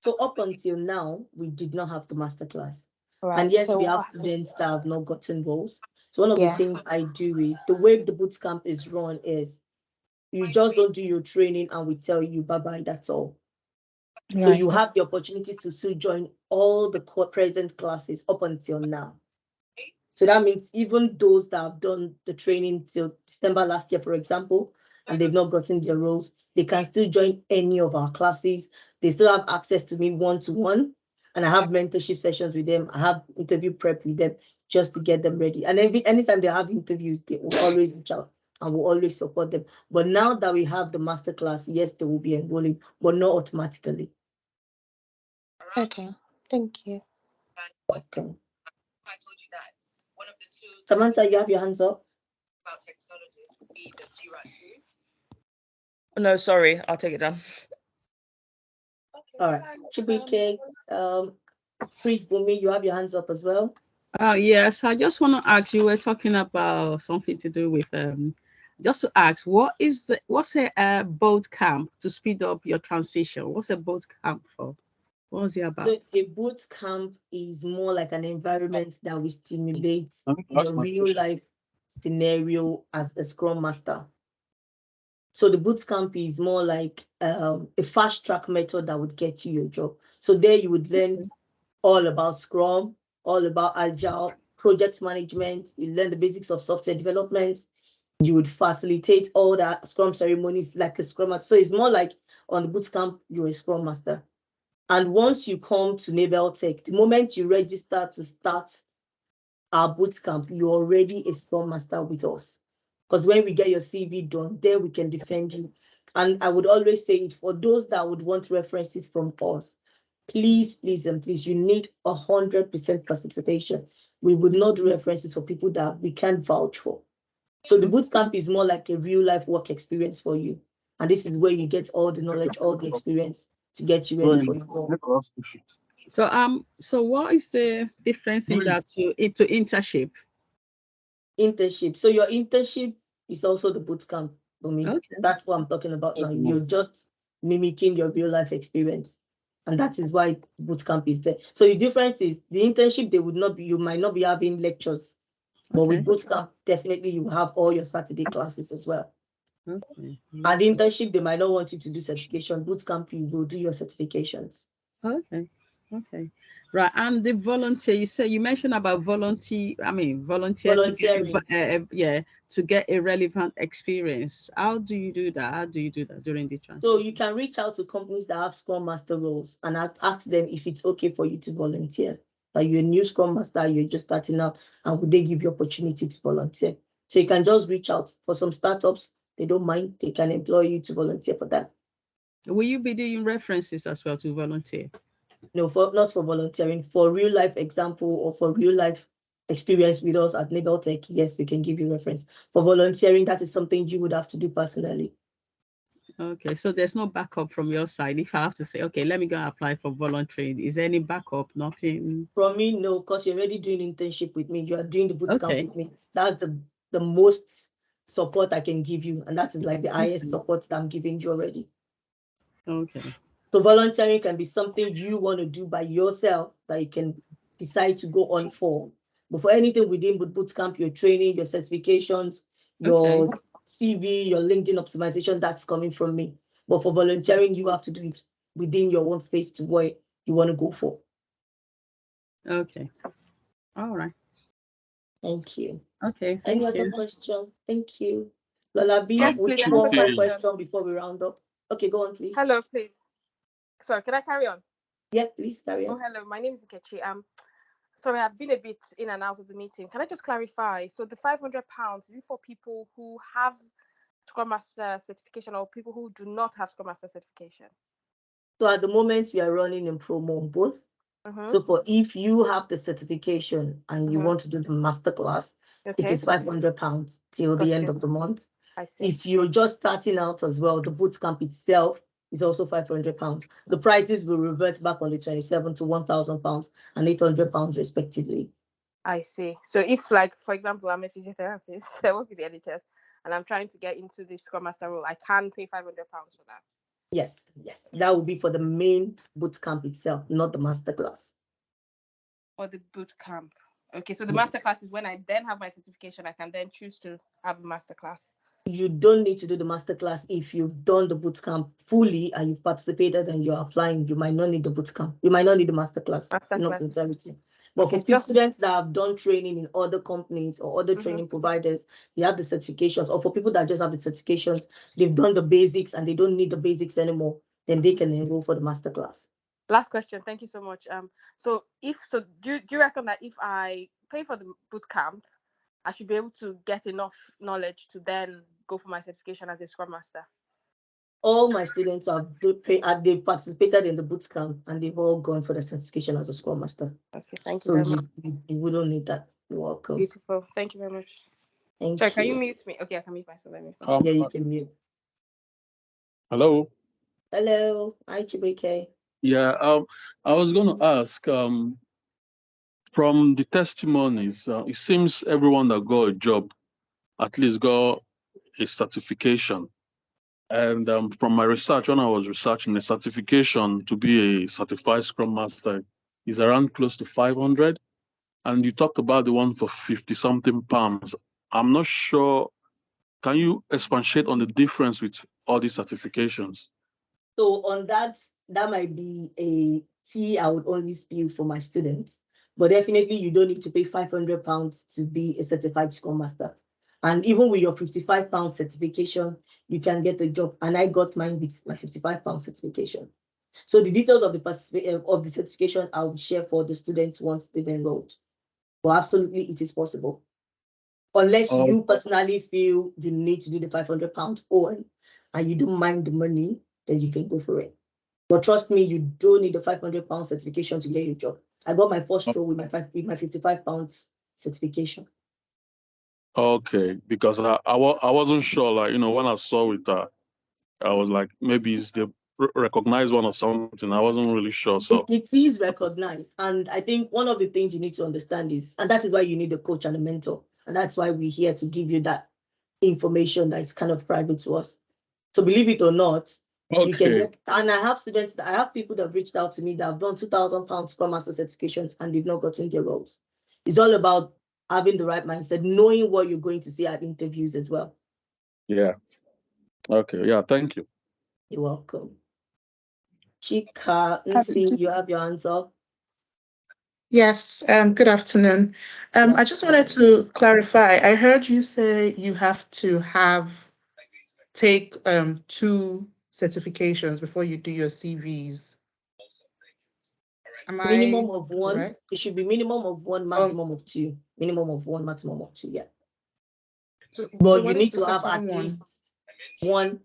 Speaker 1: So up until now, we did not have the master class.
Speaker 5: Right.
Speaker 1: And yes,
Speaker 5: so
Speaker 1: we have students that have not gotten roles. So one of the things I do is, the way the bootcamp is run is, You just don't do your training and we tell you bye-bye, that's all. So
Speaker 12: Right.
Speaker 1: you have the opportunity to still join all the present classes up until now. So that means even those that have done the training till December last year, for example, and they've not gotten their roles, they can still join any of our classes. They still have access to me one-to-one, and I have mentorship sessions with them. I have interview prep with them just to get them ready. And anytime they have interviews, they will always reach out and will always support them. But now that we have the masterclass, yes, they will be enrolling, but not automatically.
Speaker 4: Okay, thank you.
Speaker 1: Okay. Samantha, you have your hands up.
Speaker 12: No, sorry, I'll take it down.
Speaker 1: All right. Chibike, Chris Bumi, you have your hands up as well.
Speaker 13: Yes, I just want to ask, you were talking about something to do with just to ask, what's a boot camp to speed up your transition? What's a boot camp for? What's it about?
Speaker 1: So a boot camp is more like an environment that will stimulate your real life scenario as a Scrum Master. So the boot camp is more like a fast track method that would get you your job. So there you would learn all about Scrum, all about Agile, project management. You learn the basics of software development. You would facilitate all the Scrum ceremonies like a Scrum Master. So it's more like on the boot camp, you're a Scrum Master. And once you come to Nabel Tech, the moment you register to start our boot camp, you're already a Scrum Master with us. Because when we get your CV done, there we can defend you. And I would always say it for those that would want references from us, please, please, and please, you need 100% participation. We would not do references for people that we can't vouch for. So the boot camp is more like a real life work experience for you. And this is where you get all the knowledge, all the experience to get you ready for your role.
Speaker 13: So what is the difference in that to internship?
Speaker 1: Internship. So your internship is also the boot camp for me.
Speaker 13: Okay.
Speaker 1: That's what I'm talking about now. You're just mimicking your real life experience. And that is why boot camp is there. So the difference is the internship, you might not be having lectures. But with boot camp, definitely you have all your Saturday classes as well.
Speaker 13: Okay.
Speaker 1: At the internship, they might not want you to do certification. Boot camp, you will do your certifications.
Speaker 13: Okay. Okay. Right. And the volunteer, you mentioned about volunteering. To get a relevant experience. How do you do that? How do you do that during the transition?
Speaker 1: So you can reach out to companies that have Scrum Master roles and ask them if it's okay for you to volunteer. Like you're a new Scrum Master, you're just starting out, and would they give you opportunity to volunteer? So you can just reach out. For some startups, they don't mind, they can employ you to volunteer for that.
Speaker 13: Will you be doing references as well to volunteer?
Speaker 1: No, not for volunteering. For real life example or for real life experience with us at Nabel Tech, yes, we can give you reference. For volunteering, that is something you would have to do personally.
Speaker 13: Okay, so there's no backup from your side. If I have to say, okay, let me go and apply for volunteering, is there any backup? Nothing?
Speaker 1: From me, no, because you're already doing internship with me. You are doing the bootcamp with me. That's the most support I can give you. And that is like the highest support that I'm giving you already.
Speaker 13: Okay.
Speaker 1: So volunteering can be something you want to do by yourself that you can decide to go on for. But for anything within bootcamp, your training, your certifications, your CV, your LinkedIn optimization, that's coming from me. But for volunteering, you have to do it within your own space to where you want to go for.
Speaker 13: Okay. All right.
Speaker 1: Thank you.
Speaker 13: Okay.
Speaker 1: Any other question? Thank you. Lola B,
Speaker 3: Yes,
Speaker 1: would
Speaker 3: please.
Speaker 1: you one more question before we round up? Okay, go on, please.
Speaker 3: Hello, please. Sorry, can I carry on?
Speaker 1: Yeah, please carry on.
Speaker 3: Oh, hello. My name is Nkechi. Sorry, I've been a bit in and out of the meeting. Can I just clarify? So the £500 is it for people who have Scrum Master certification or people who do not have Scrum Master certification?
Speaker 1: So at the moment, we are running in promo on both. So for if you have the certification and you want to do the masterclass, it is £500 till the end of the month.
Speaker 3: I see.
Speaker 1: If you're just starting out as well, the bootcamp itself is also £500. The prices will revert back on the 27th to £1,000 and £800 respectively.
Speaker 3: I see. So if, like, for example, I'm a physiotherapist, I work with the NHS, and I'm trying to get into the Scrum Master role, I can pay £500 for that.
Speaker 1: Yes, yes. That will be for the main bootcamp itself, not the masterclass.
Speaker 3: For the bootcamp. Okay, so the masterclass is when I then have my certification, I can then choose to have a masterclass.
Speaker 1: you don't need to do the masterclass if you've done the bootcamp fully and you've participated and you're applying. You might not need the bootcamp. You might not need the masterclass. In all sincerity. But
Speaker 3: Okay,
Speaker 1: for students that have done training in other companies or other training providers, they have the certifications. Or for people that just have the certifications, they've done the basics and they don't need the basics anymore, then they can enroll for the masterclass.
Speaker 3: Last question. Thank you so much. So do you reckon that if I pay for the boot camp, I should be able to get enough knowledge to then go for my certification as a Scrum Master?
Speaker 1: All my students they've participated in the boot camp and they've all gone for the certification as a Scrum Master.
Speaker 3: Okay, thank you
Speaker 1: So
Speaker 3: very much.
Speaker 1: you wouldn't need that. You're welcome.
Speaker 3: Beautiful. Thank you very much.
Speaker 1: Thank
Speaker 3: Sorry,
Speaker 1: you.
Speaker 3: can you mute me? Okay, I can mute myself. Let me.
Speaker 1: Yeah, you can mute.
Speaker 14: Hello.
Speaker 1: Hello. Hi, Chibike.
Speaker 14: Yeah, I was going to ask, from the testimonies, it seems everyone that got a job at least got a certification. And from my research, when I was researching, the certification to be a certified Scrum Master is around close to 500. And you talked about the one for 50-something pounds. I'm not sure. Can you expatiate on the difference with all these certifications?
Speaker 1: So on that might be a tea I would only spill for my students. But definitely you don't need to pay £500 to be a certified Scrum Master. And even with your £55 certification, you can get a job. And I got mine with my £55 certification. So the details of the certification I will share for the students once they've enrolled. But absolutely, it is possible. Unless you personally feel you need to do the £500 own and you don't mind the money, then you can go for it. But trust me, you don't need the £500 certification to get your job. I got my first role with my £55 certification.
Speaker 14: Okay, because I wasn't sure, like, when I saw it, I was like, maybe it's the recognized one or something. I wasn't really sure. So
Speaker 1: it is recognized. And I think one of the things you need to understand is, and that is why you need a coach and a mentor. And that's why we're here to give you that information that is kind of private to us. So believe it or not, you can get, and I have people that have reached out to me that have done £2,000 Scrum Master certifications and they've not gotten their roles. It's all about having the right mindset, knowing what you're going to see at interviews as well.
Speaker 14: Yeah. Okay. Yeah. Thank you.
Speaker 1: You're welcome. Chika, Nsi, you have your hands up.
Speaker 15: Yes, good afternoon. I just wanted to clarify. I heard you say you have to take 2 certifications before you do your CVs.
Speaker 1: Minimum of 1. Correct? It should be minimum of 1, maximum of 2. Minimum of 1, maximum of 2, yeah. But you need to have at least 1.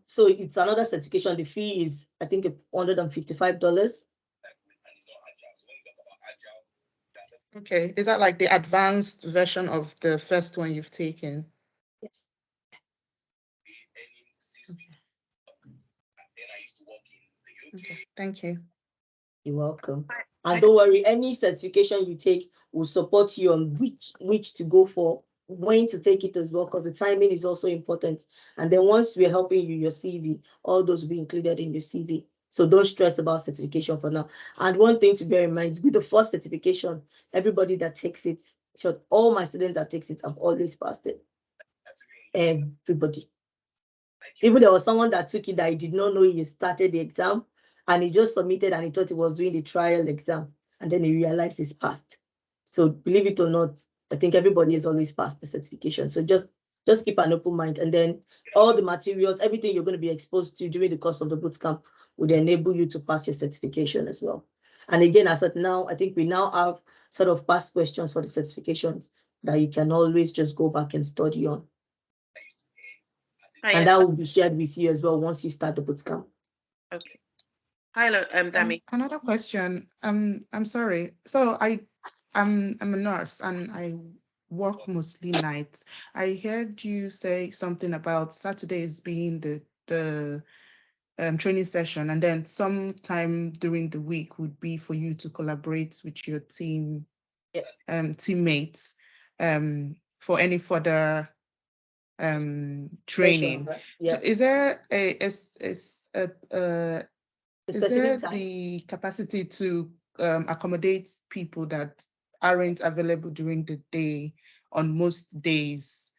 Speaker 1: So it's another certification. The fee is, I think, $155.
Speaker 15: Okay, is that like the advanced version of the first one you've taken?
Speaker 1: Yes.
Speaker 15: Okay, thank you.
Speaker 1: You're welcome. And don't worry, any certification you take will support you on which to go for, when to take it as well, because the timing is also important. And then once we're helping you, your CV, all those will be included in your CV. So don't stress about certification for now. And one thing to bear in mind, with the first certification, everybody that takes it, all my students that takes it have always passed it. Everybody. Even there was someone that took it that he did not know he started the exam, and he just submitted and he thought he was doing the trial exam, and then he realized he's passed. So believe it or not, I think everybody has always passed the certification. So just keep an open mind, and then all the materials, everything you're going to be exposed to during the course of the bootcamp would enable you to pass your certification as well. And again, as at now, I think we now have sort of past questions for the certifications that you can always just go back and study on. And that will be shared with you as well once you start the bootcamp.
Speaker 7: Okay. Hi, Dami.
Speaker 15: Another question. I'm sorry. So I'm a nurse and I work mostly nights. I heard you say something about Saturdays being the training session, and then sometime during the week would be for you to collaborate with your team, teammates, for any further training. Right? Yeah. So is there the capacity to accommodate people that aren't available during the day on most days?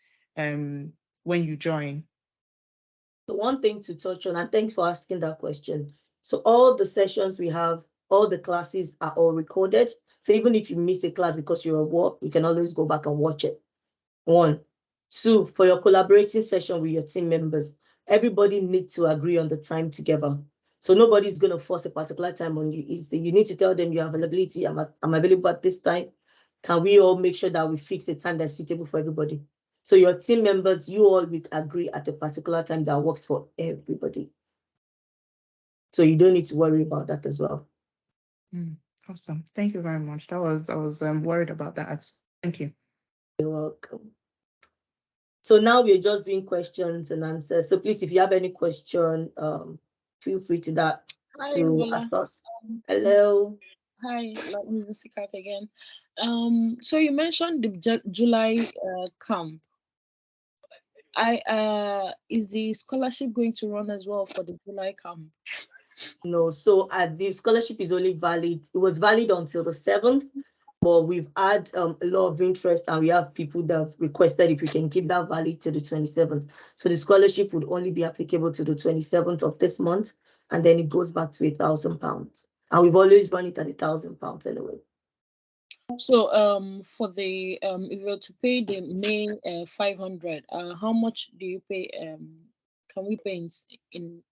Speaker 15: when you join?
Speaker 1: So one thing to touch on, and thanks for asking that question. So all the sessions we have, all the classes are all recorded. So even if you miss a class because you're at work, you can always go back and watch it. 1. 2, for your collaborating session with your team members, everybody needs to agree on the time together. So nobody's going to force a particular time on you. You need to tell them your availability. I'm available at this time. Can we all make sure that we fix a time that's suitable for everybody? So your team members, you all will agree at a particular time that works for everybody. So you don't need to worry about that as well.
Speaker 15: Awesome. Thank you very much. I was worried about that. Thank you.
Speaker 1: You're welcome. So now we're just doing questions and answers. So please, if you have any question, feel free to ask us. Hello.
Speaker 6: Hi, Mrs. Sikak again. So you mentioned the July camp. Is the scholarship going to run as well for the July camp?
Speaker 1: No, so the scholarship is only valid. It was valid until the 7th, but we've had a lot of interest, and we have people that have requested if we can keep that valid to the 27th. So the scholarship would only be applicable to the 27th of this month, and then it goes back to £1,000. And we've always run it at £1,000 anyway.
Speaker 6: So for the if you were to pay the May 500, how much do you pay? Can we pay in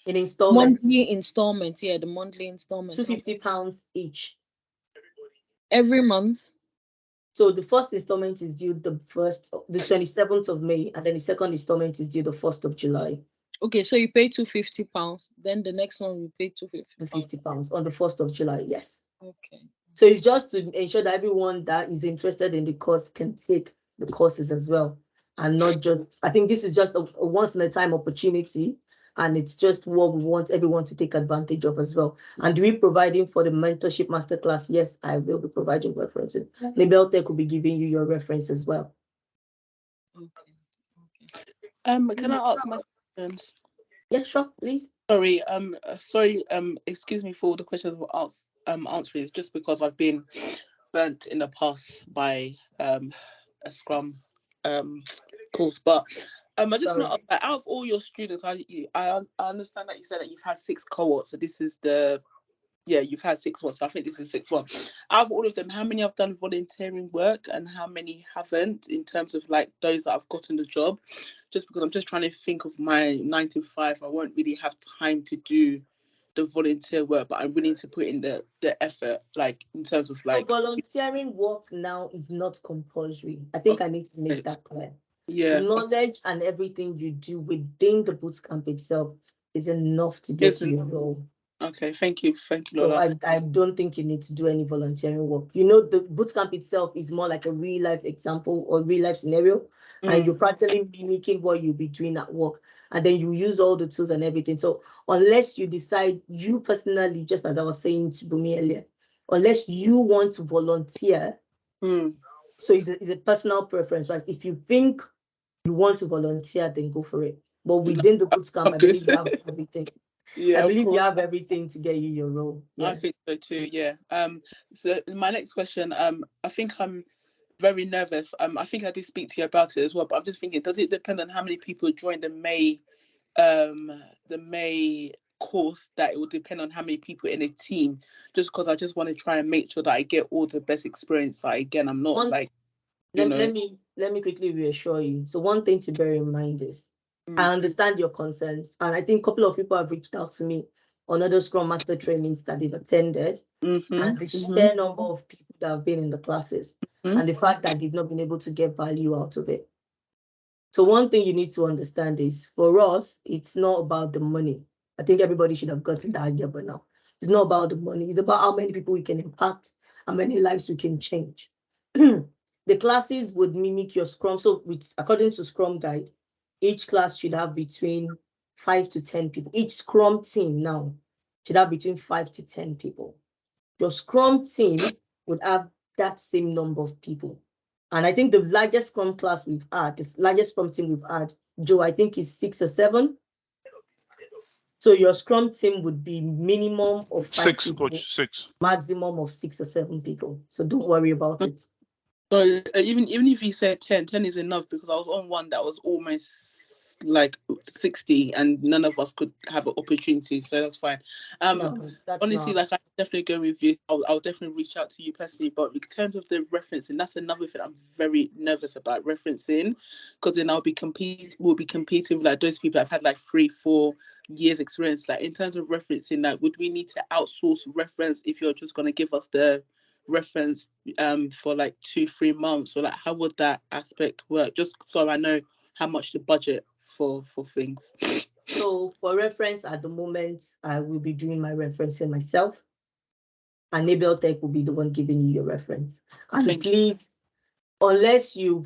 Speaker 1: installments?
Speaker 6: Monthly installments, yeah, the monthly installments.
Speaker 1: £250 each.
Speaker 6: Every month?
Speaker 1: So the first installment is due the 27th of May, and then the second installment is due the 1st of July.
Speaker 6: Okay, so you pay £250, then the next one you pay
Speaker 1: £250 on the 1st of July, yes.
Speaker 6: Okay.
Speaker 1: So it's just to ensure that everyone that is interested in the course can take the courses as well. And not just, I think this is just a once in a time opportunity, and it's just what we want everyone to take advantage of as well. And we providing for the mentorship masterclass? Yes, I will be providing references. Libel Tech will be giving you your reference as well.
Speaker 16: Can I ask my questions?
Speaker 1: Yeah, sure, please.
Speaker 16: Sorry, excuse me for all the questions were answering. It's just because I've been burnt in the past by a Scrum course. But I just want to ask, out of all your students, I understand that you said that you've had 6 cohorts. So this is you've had 6 ones. So I think this is the 6th one. Out of all of them, how many have done volunteering work and how many haven't, in terms of like those that have gotten the job? Just because I'm just trying to think of my 9 to 5, I won't really have time to do the volunteer work, but I'm willing to put in the effort, like in terms of like.
Speaker 1: So volunteering work now is not compulsory. I think I need to make that clear.
Speaker 16: Yeah.
Speaker 1: Knowledge and everything you do within the bootcamp itself is enough to get you your role.
Speaker 16: Okay, thank you, Lola.
Speaker 1: So I don't think you need to do any volunteering work. You know, the bootcamp itself is more like a real life example or real life scenario, and you're practically mimicking what you'll be doing at work, and then you use all the tools and everything. So unless you decide, you personally, just as I was saying to Bumi earlier, unless you want to volunteer, so it's a personal preference, right? If you think you want to volunteer, then go for it. But within the bootcamp, I believe you have everything.
Speaker 16: Yeah,
Speaker 1: I believe you have everything to get you your role. Yeah.
Speaker 16: I think so too. Yeah. So my next question, I think I'm very nervous. I think I did speak to you about it as well, but I'm just thinking, does it depend on how many people join the May course, that it will depend on how many people in a team? Just because I just want to try and make sure that I get all the best experience. Like, again, I'm not
Speaker 1: let me quickly reassure you. So one thing to bear in mind is I understand your concerns, and I think a couple of people have reached out to me on other Scrum Master trainings that they've attended, and the sheer number of people that have been in the classes, and the fact that they've not been able to get value out of it. So one thing you need to understand is, for us, it's not about the money. I think everybody should have gotten that idea by now. It's not about the money. It's about how many people we can impact, how many lives we can change. The classes would mimic your Scrum. So according to Scrum Guide, each class should have between 5 to 10 people. Each Scrum team now should have between 5 to 10 people. Your Scrum team would have that same number of people. And I think the largest Scrum class we've had, the largest Scrum team we've had, Joe, I think is 6 or 7. So your Scrum team would be minimum of 5 people.
Speaker 2: Coach, 6.
Speaker 1: Maximum of 6 or 7 people. So don't worry about it.
Speaker 16: So even if you said 10 is enough, because I was on one that was almost like 60 and none of us could have an opportunity, so that's fine.
Speaker 1: No, that's
Speaker 16: Honestly,
Speaker 1: not.
Speaker 16: like, I'm definitely going with you. I'll definitely reach out to you personally, but in terms of the referencing, that's another thing I'm very nervous about, referencing, because then we'll be competing with like those people that have had like 3-4 years experience. Like, in terms of referencing, like, would we need to outsource reference if you're just going to give us the reference for like 2-3 months, or like, how would that aspect work, just so I know how much the budget for things?
Speaker 1: So for reference, at the moment, I will be doing my referencing myself, and Abel Tech will be the one giving you your reference. And please, unless you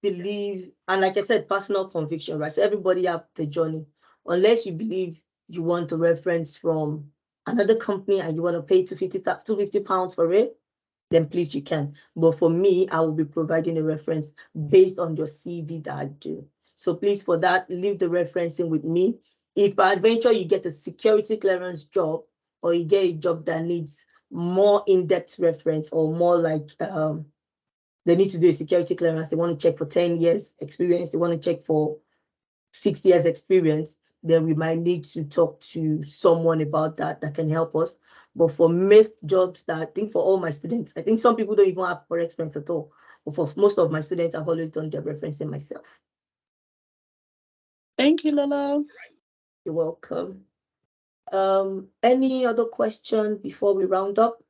Speaker 1: believe, and like I said, personal conviction, right? So everybody have the journey. Unless you believe you want a reference from another company and you want to pay £250 for it, then please you can. But for me, I will be providing a reference based on your CV that I do. So please, for that, leave the referencing with me. If by adventure you get a security clearance job, or you get a job that needs more in-depth reference, or more like they need to do a security clearance, they want to check for 10 years experience, they want to check for 6 years experience, then we might need to talk to someone about that can help us. But for most jobs that I think for all my students, I think some people don't even have forex experience at all. But for most of my students, I've always done their referencing myself.
Speaker 16: Thank you, Lola.
Speaker 1: You're welcome. Any other question before we round up?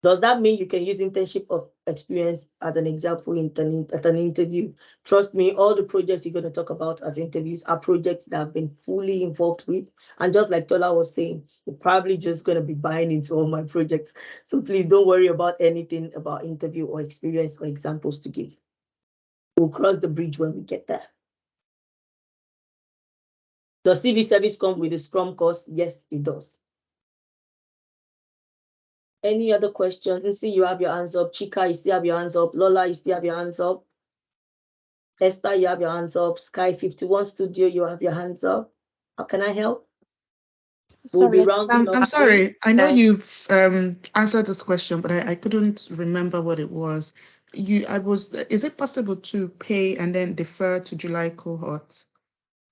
Speaker 1: Does that mean you can use internship of experience as an example at an interview? Trust me, all the projects you're going to talk about as interviews are projects that I've been fully involved with. And just like Tola was saying, you're probably just going to be buying into all my projects. So please don't worry about anything about interview or experience or examples to give. We'll cross the bridge when we get there. Does CV service come with a Scrum course? Yes, it does. Any other questions? See, you have your hands up. Chika, you still have your hands up. Lola, you still have your hands up. Esther, you have your hands up. Sky 51 Studio, you have your hands up. How can I help?
Speaker 15: Sorry,
Speaker 1: we'll be rounding up.
Speaker 15: I'm sorry. I know you've answered this question, but I couldn't remember what it was. Is it possible to pay and then defer to July cohort?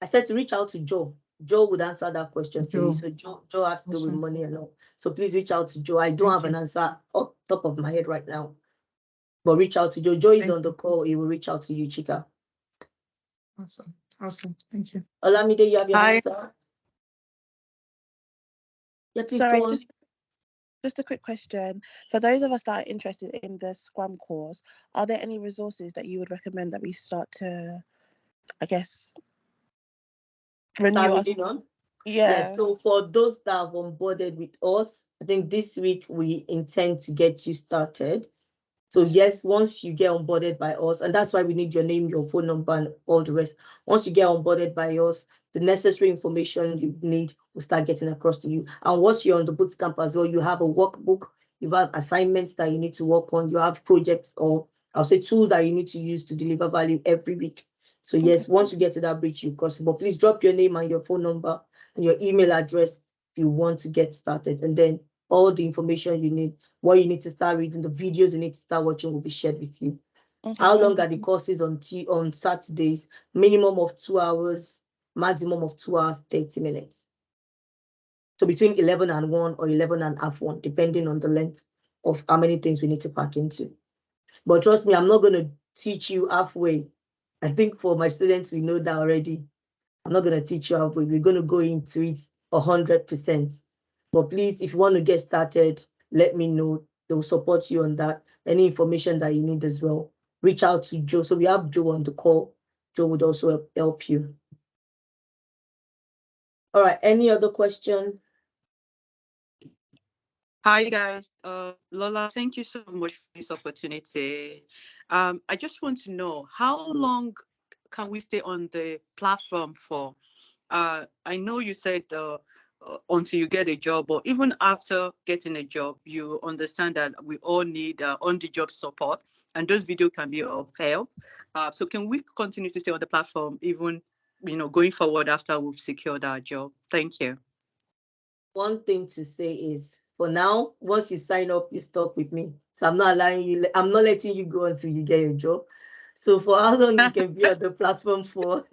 Speaker 1: I said to reach out to Joe. Joe would answer that question to you. So Joe has to do with money and all. So please reach out to Joe. I don't have an answer off top of my head right now. But reach out to Joe. Joe is on the call. He will reach out to you, Chika.
Speaker 15: Awesome. Thank you.
Speaker 1: Olamide, you have your hands up? Yeah, please
Speaker 4: Sorry,
Speaker 1: go on.
Speaker 4: just a quick question. For those of us that are interested in the Scrum course, are there any resources that you would recommend that we start to, I guess, renew us?
Speaker 1: Yeah, so for those that have onboarded with us, I think this week we intend to get you started. So yes, once you get onboarded by us, and that's why we need your name, your phone number, and all the rest. Once you get onboarded by us, the necessary information you need will start getting across to you. And once you're on the bootcamp as well, you have a workbook, you have assignments that you need to work on, you have projects, or I'll say tools that you need to use to deliver value every week. So yes, once you get to that bridge, you cross it. But please drop your name and your phone number and your email address if you want to get started. And then all the information you need, what you need to start reading, the videos you need to start watching will be shared with you. How long are the courses on Saturdays? Minimum of 2 hours, maximum of 2 hours, 30 minutes. So between 11 and 1 or 11 and half 1, depending on the length of how many things we need to pack into. But trust me, I'm not going to teach you halfway. I think for my students, we know that already. I'm not going to teach you halfway. We're going to go into it 100%. But please, if you want to get started, let me know. They'll support you on that. Any information that you need as well, reach out to Joe. So we have Joe on the call. Joe would also help you. All right, any other question?
Speaker 17: Hi guys, Lola, thank you so much for this opportunity. I just want to know, how long can we stay on the platform for? I know you said until you get a job, but even after getting a job, you understand that we all need on-the-job support, and those videos can be of help. So can we continue to stay on the platform even, going forward after we've secured our job? Thank you.
Speaker 1: One thing to say is, for now, once you sign up, you stop with me. So I'm not allowing you, I'm not letting you go until you get your job. So for how long you can be on the platform for,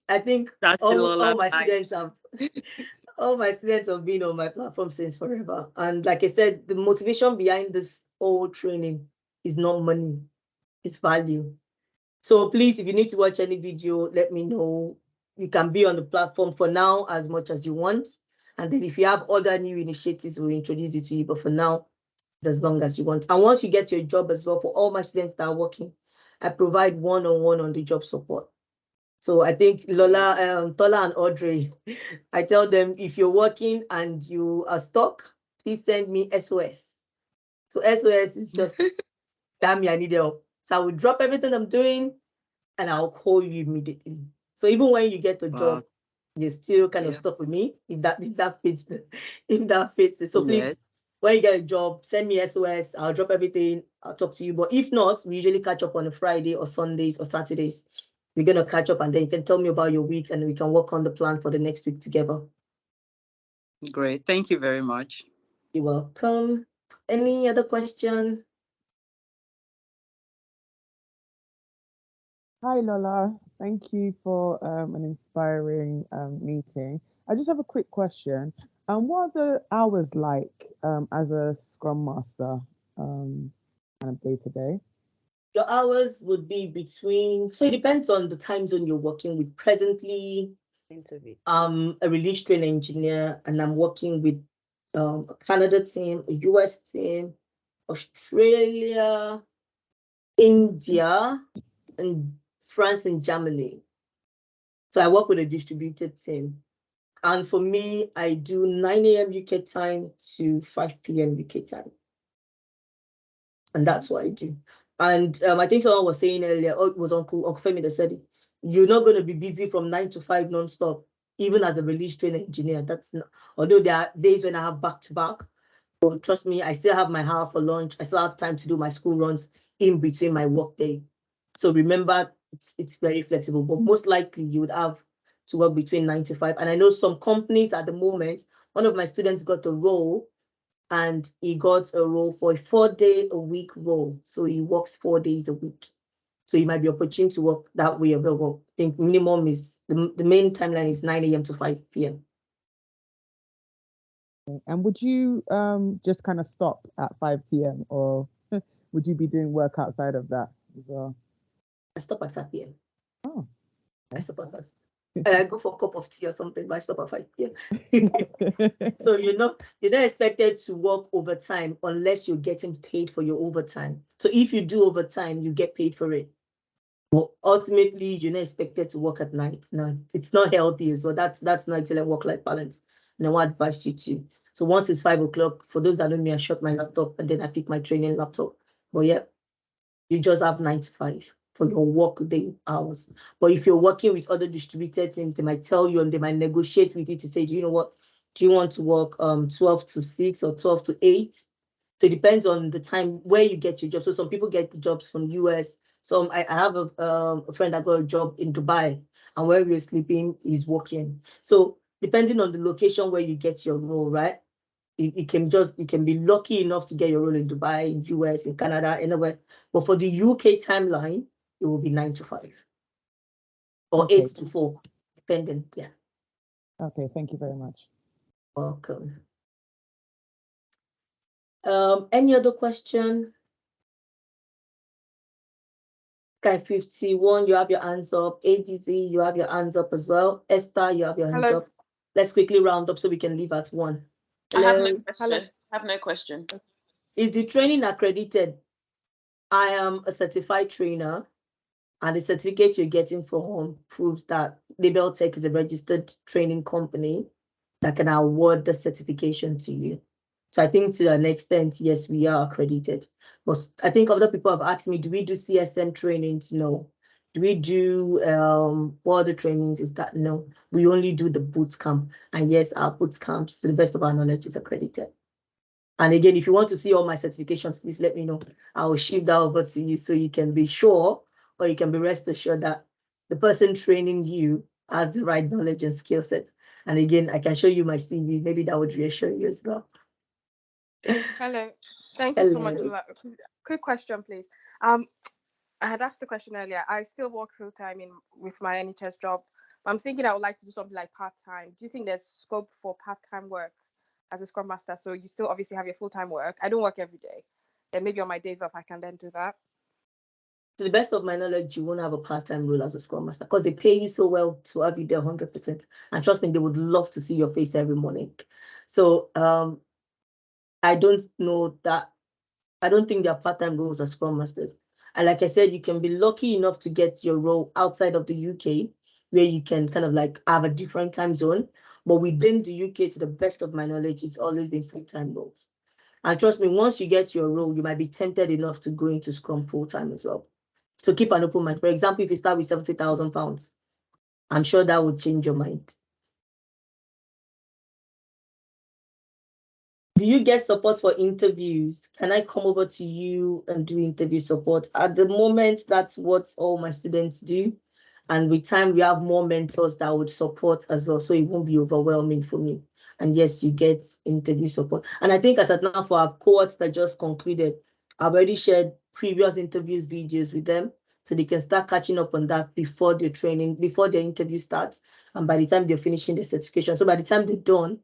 Speaker 1: I think
Speaker 17: That's
Speaker 1: almost all
Speaker 17: Lola
Speaker 1: my students
Speaker 17: vibes.
Speaker 1: have, all my students have been on my platform since forever. And like I said, the motivation behind this whole training is not money, it's value. So please, if you need to watch any video, let me know. You can be on the platform for now as much as you want. And then if you have other new initiatives, we'll introduce it to you. But for now, as long as you want. And once you get your job as well, for all my students that are working, I provide one-on-one on the job support. So I think Lola, Tola and Audrey, I tell them if you're working and you are stuck, please send me SOS. So SOS is just, damn me, I need help. So I will drop everything I'm doing and I'll call you immediately. So even when you get a job, you're still kind of stuck with me if that fits if that fits. So please, when you get a job, send me SOS. I'll drop everything. I'll talk to you. But if not, we usually catch up on a Friday or Sundays or Saturdays. We're gonna catch up and then you can tell me about your week and we can work on the plan for the next week together.
Speaker 17: Great. Thank you very much.
Speaker 1: You're welcome. Any other question?
Speaker 18: Hi, Lola. Thank you for an inspiring meeting. I just have a quick question. What are the hours like as a Scrum Master kind of day to day?
Speaker 1: Your hours would be between, so it depends on the time zone you're working with. Presently, I'm a release train engineer and I'm working with a Canada team, a US team, Australia, India, and France and Germany. So I work with a distributed team. And for me, I do 9 a.m. UK time to 5 p.m. UK time. And that's what I do. And I think someone was saying earlier, oh, it was Uncle Femi that said it, you're not going to be busy from 9 to 5 non-stop, even as a release train engineer. That's not, although there are days when I have back-to-back, but trust me, I still have my hour for lunch. I still have time to do my school runs in between my work day. So remember, it's very flexible, but most likely you would have to work between 9 to 5. And I know some companies at the moment, one of my students got a role and he got a role for a 4-day-a-week role. So he works 4 days a week. So you might be opportune to work that way as well. I think minimum is, the main timeline is 9 a.m. to 5 p.m.
Speaker 18: And would you just kind of stop at 5 p.m. or would you be doing work outside of that as well?
Speaker 1: I stop at 5 p.m.
Speaker 18: Oh.
Speaker 1: I stop at 5. And I go for a cup of tea or something, but I stop at 5 p.m. So you're not expected to work overtime unless you're getting paid for your overtime. So if you do overtime, you get paid for it. But ultimately, you're not expected to work at night. No, it's not healthy as well. That's not excellent work-life balance. And I would advise you to. So once it's 5 o'clock, for those that know me, I shut my laptop and then I pick my training laptop. But yeah, you just have 9 to 5 for your work day hours. But if you're working with other distributed teams, they might tell you and they might negotiate with you to say, do you know what? Do you want to work 12 to 6 or 12 to 8? So it depends on the time where you get your job. So some people get the jobs from US. So I have a friend that got a job in Dubai, and where we're sleeping is working. So depending on the location where you get your role, right? You can be lucky enough to get your role in Dubai, in US, in Canada, anywhere. But for the UK timeline, it will be 9 to 5 or
Speaker 18: Okay.
Speaker 1: 8 to 4, depending. Yeah.
Speaker 18: Okay, thank you very much.
Speaker 1: Welcome. Any other question? Guy 51, you have your hands up. ADZ, you have your hands up as well. Esther, you have your hands up. Let's quickly round up so we can leave at 1.
Speaker 7: I have no
Speaker 1: Hello.
Speaker 7: question. I have no question.
Speaker 1: Is the training accredited? I am a certified trainer, and the certificate you're getting from home proves that Label Tech is a registered training company that can award the certification to you. So I think to an extent, yes, we are accredited. But I think other people have asked me, do we do CSM trainings? No. Do we do what other trainings is that? No. We only do the boot camp. And yes, our boot camps, to the best of our knowledge, is accredited. And again, if you want to see all my certifications, please let me know. I will ship that over to you so you can be sure, or you can be rest assured that the person training you has the right knowledge and skill sets. And again, I can show you my CV. Maybe that would reassure you as well.
Speaker 3: Hello. Thank you so much.
Speaker 1: Hello.
Speaker 3: Lola. Quick question, please. I had asked the question earlier. I still work full time with my NHS job. I'm thinking I would like to do something like part time. Do you think there's scope for part time work as a Scrum Master? So you still obviously have your full time work. I don't work every day. Then maybe on my days off I can then do that.
Speaker 1: To the best of my knowledge, you won't have a part-time role as a Scrum Master because they pay you so well to have you there 100%. And trust me, they would love to see your face every morning. So I don't know that. I don't think there are part-time roles as Scrum Masters. And like I said, you can be lucky enough to get your role outside of the UK, where you can kind of like have a different time zone. But within the UK, to the best of my knowledge, it's always been full-time roles. And trust me, once you get your role, you might be tempted enough to go into Scrum full-time as well. So keep an open mind. For example, if you start with £70,000, I'm sure that would change your mind. Do you get support for interviews? Can I come over to you and do interview support? At the moment, that's what all my students do. And with time, we have more mentors that would support as well. So it won't be overwhelming for me. And yes, you get interview support. And I think as of now, for our cohorts that just concluded, I've already shared previous interviews videos with them. So they can start catching up on that before their training, before their interview starts. And by the time they're finishing the certification. So by the time they're done,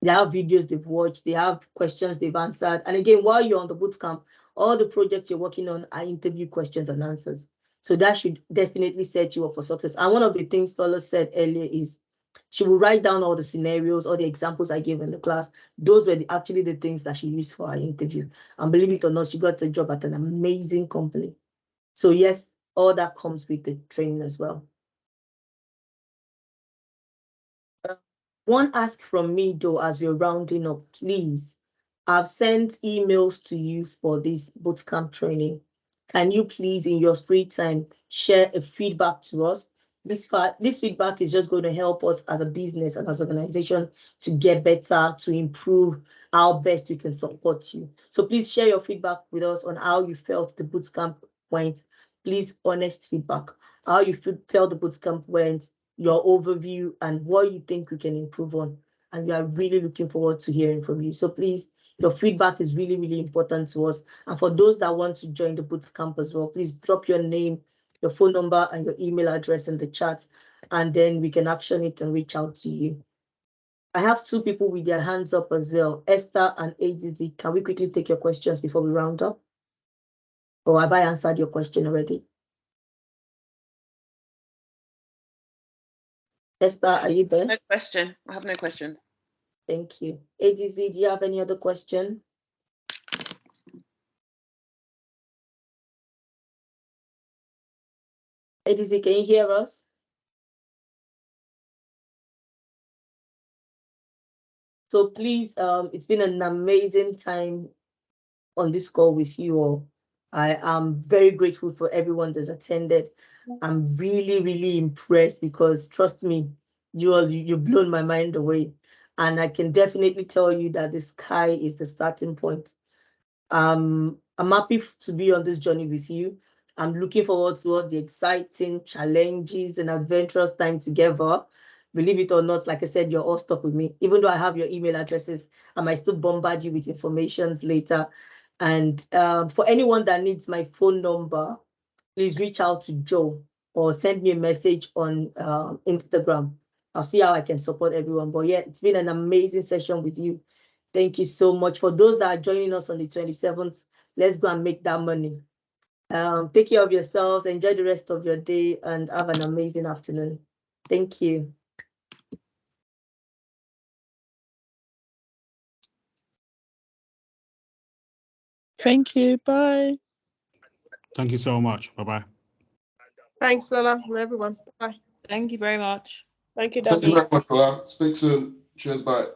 Speaker 1: they have videos they've watched, they have questions they've answered. And again, while you're on the bootcamp, all the projects you're working on are interview questions and answers. So that should definitely set you up for success. And one of the things Lola said earlier is she will write down all the scenarios, all the examples I gave in the class. Those were actually the things that she used for her interview. And believe it or not, she got a job at an amazing company. So yes, all that comes with the training as well. One ask from me though, as we're rounding up, please, I've sent emails to you for this bootcamp training. Can you please, in your free time, share a feedback to us? This feedback is just going to help us as a business and as an organization to get better, to improve how best we can support you. So please share your feedback with us on how you felt the bootcamp went. Please, honest feedback. How you felt the bootcamp went, your overview, and what you think we can improve on. And we are really looking forward to hearing from you. So please, your feedback is really, really important to us. And for those that want to join the bootcamp as well, please drop your name, your phone number, and your email address in the chat, and then we can action it and reach out to you. I have two people with their hands up as well, Esther and ADZ. Can we quickly take your questions before we round up? Or have I answered your question already? Esther, are you there?
Speaker 7: No question. I have no questions.
Speaker 1: Thank you. ADZ, do you have any other question? ADZ, can you hear us? So please, it's been an amazing time on this call with you all. I am very grateful for everyone that's attended. I'm really, really impressed because trust me, you've blown my mind away. And I can definitely tell you that the sky is the starting point. I'm happy to be on this journey with you. I'm looking forward to all the exciting challenges and adventurous time together. Believe it or not, like I said, you're all stuck with me. Even though I have your email addresses, I might still bombard you with information later. And for anyone that needs my phone number, please reach out to Joe or send me a message on Instagram. I'll see how I can support everyone. But yeah, it's been an amazing session with you. Thank you so much. For those that are joining us on the 27th, let's go and make that money. Take care of yourselves, enjoy the rest of your day, and have an amazing afternoon. Thank you.
Speaker 13: Thank you. Bye.
Speaker 19: Thank you so much. Bye-bye.
Speaker 3: Thanks, Lola, and everyone. Bye.
Speaker 12: Thank you very much.
Speaker 3: Thank you,
Speaker 20: Thank you
Speaker 3: David.
Speaker 20: very much, Lola. Speak soon. Cheers. Bye.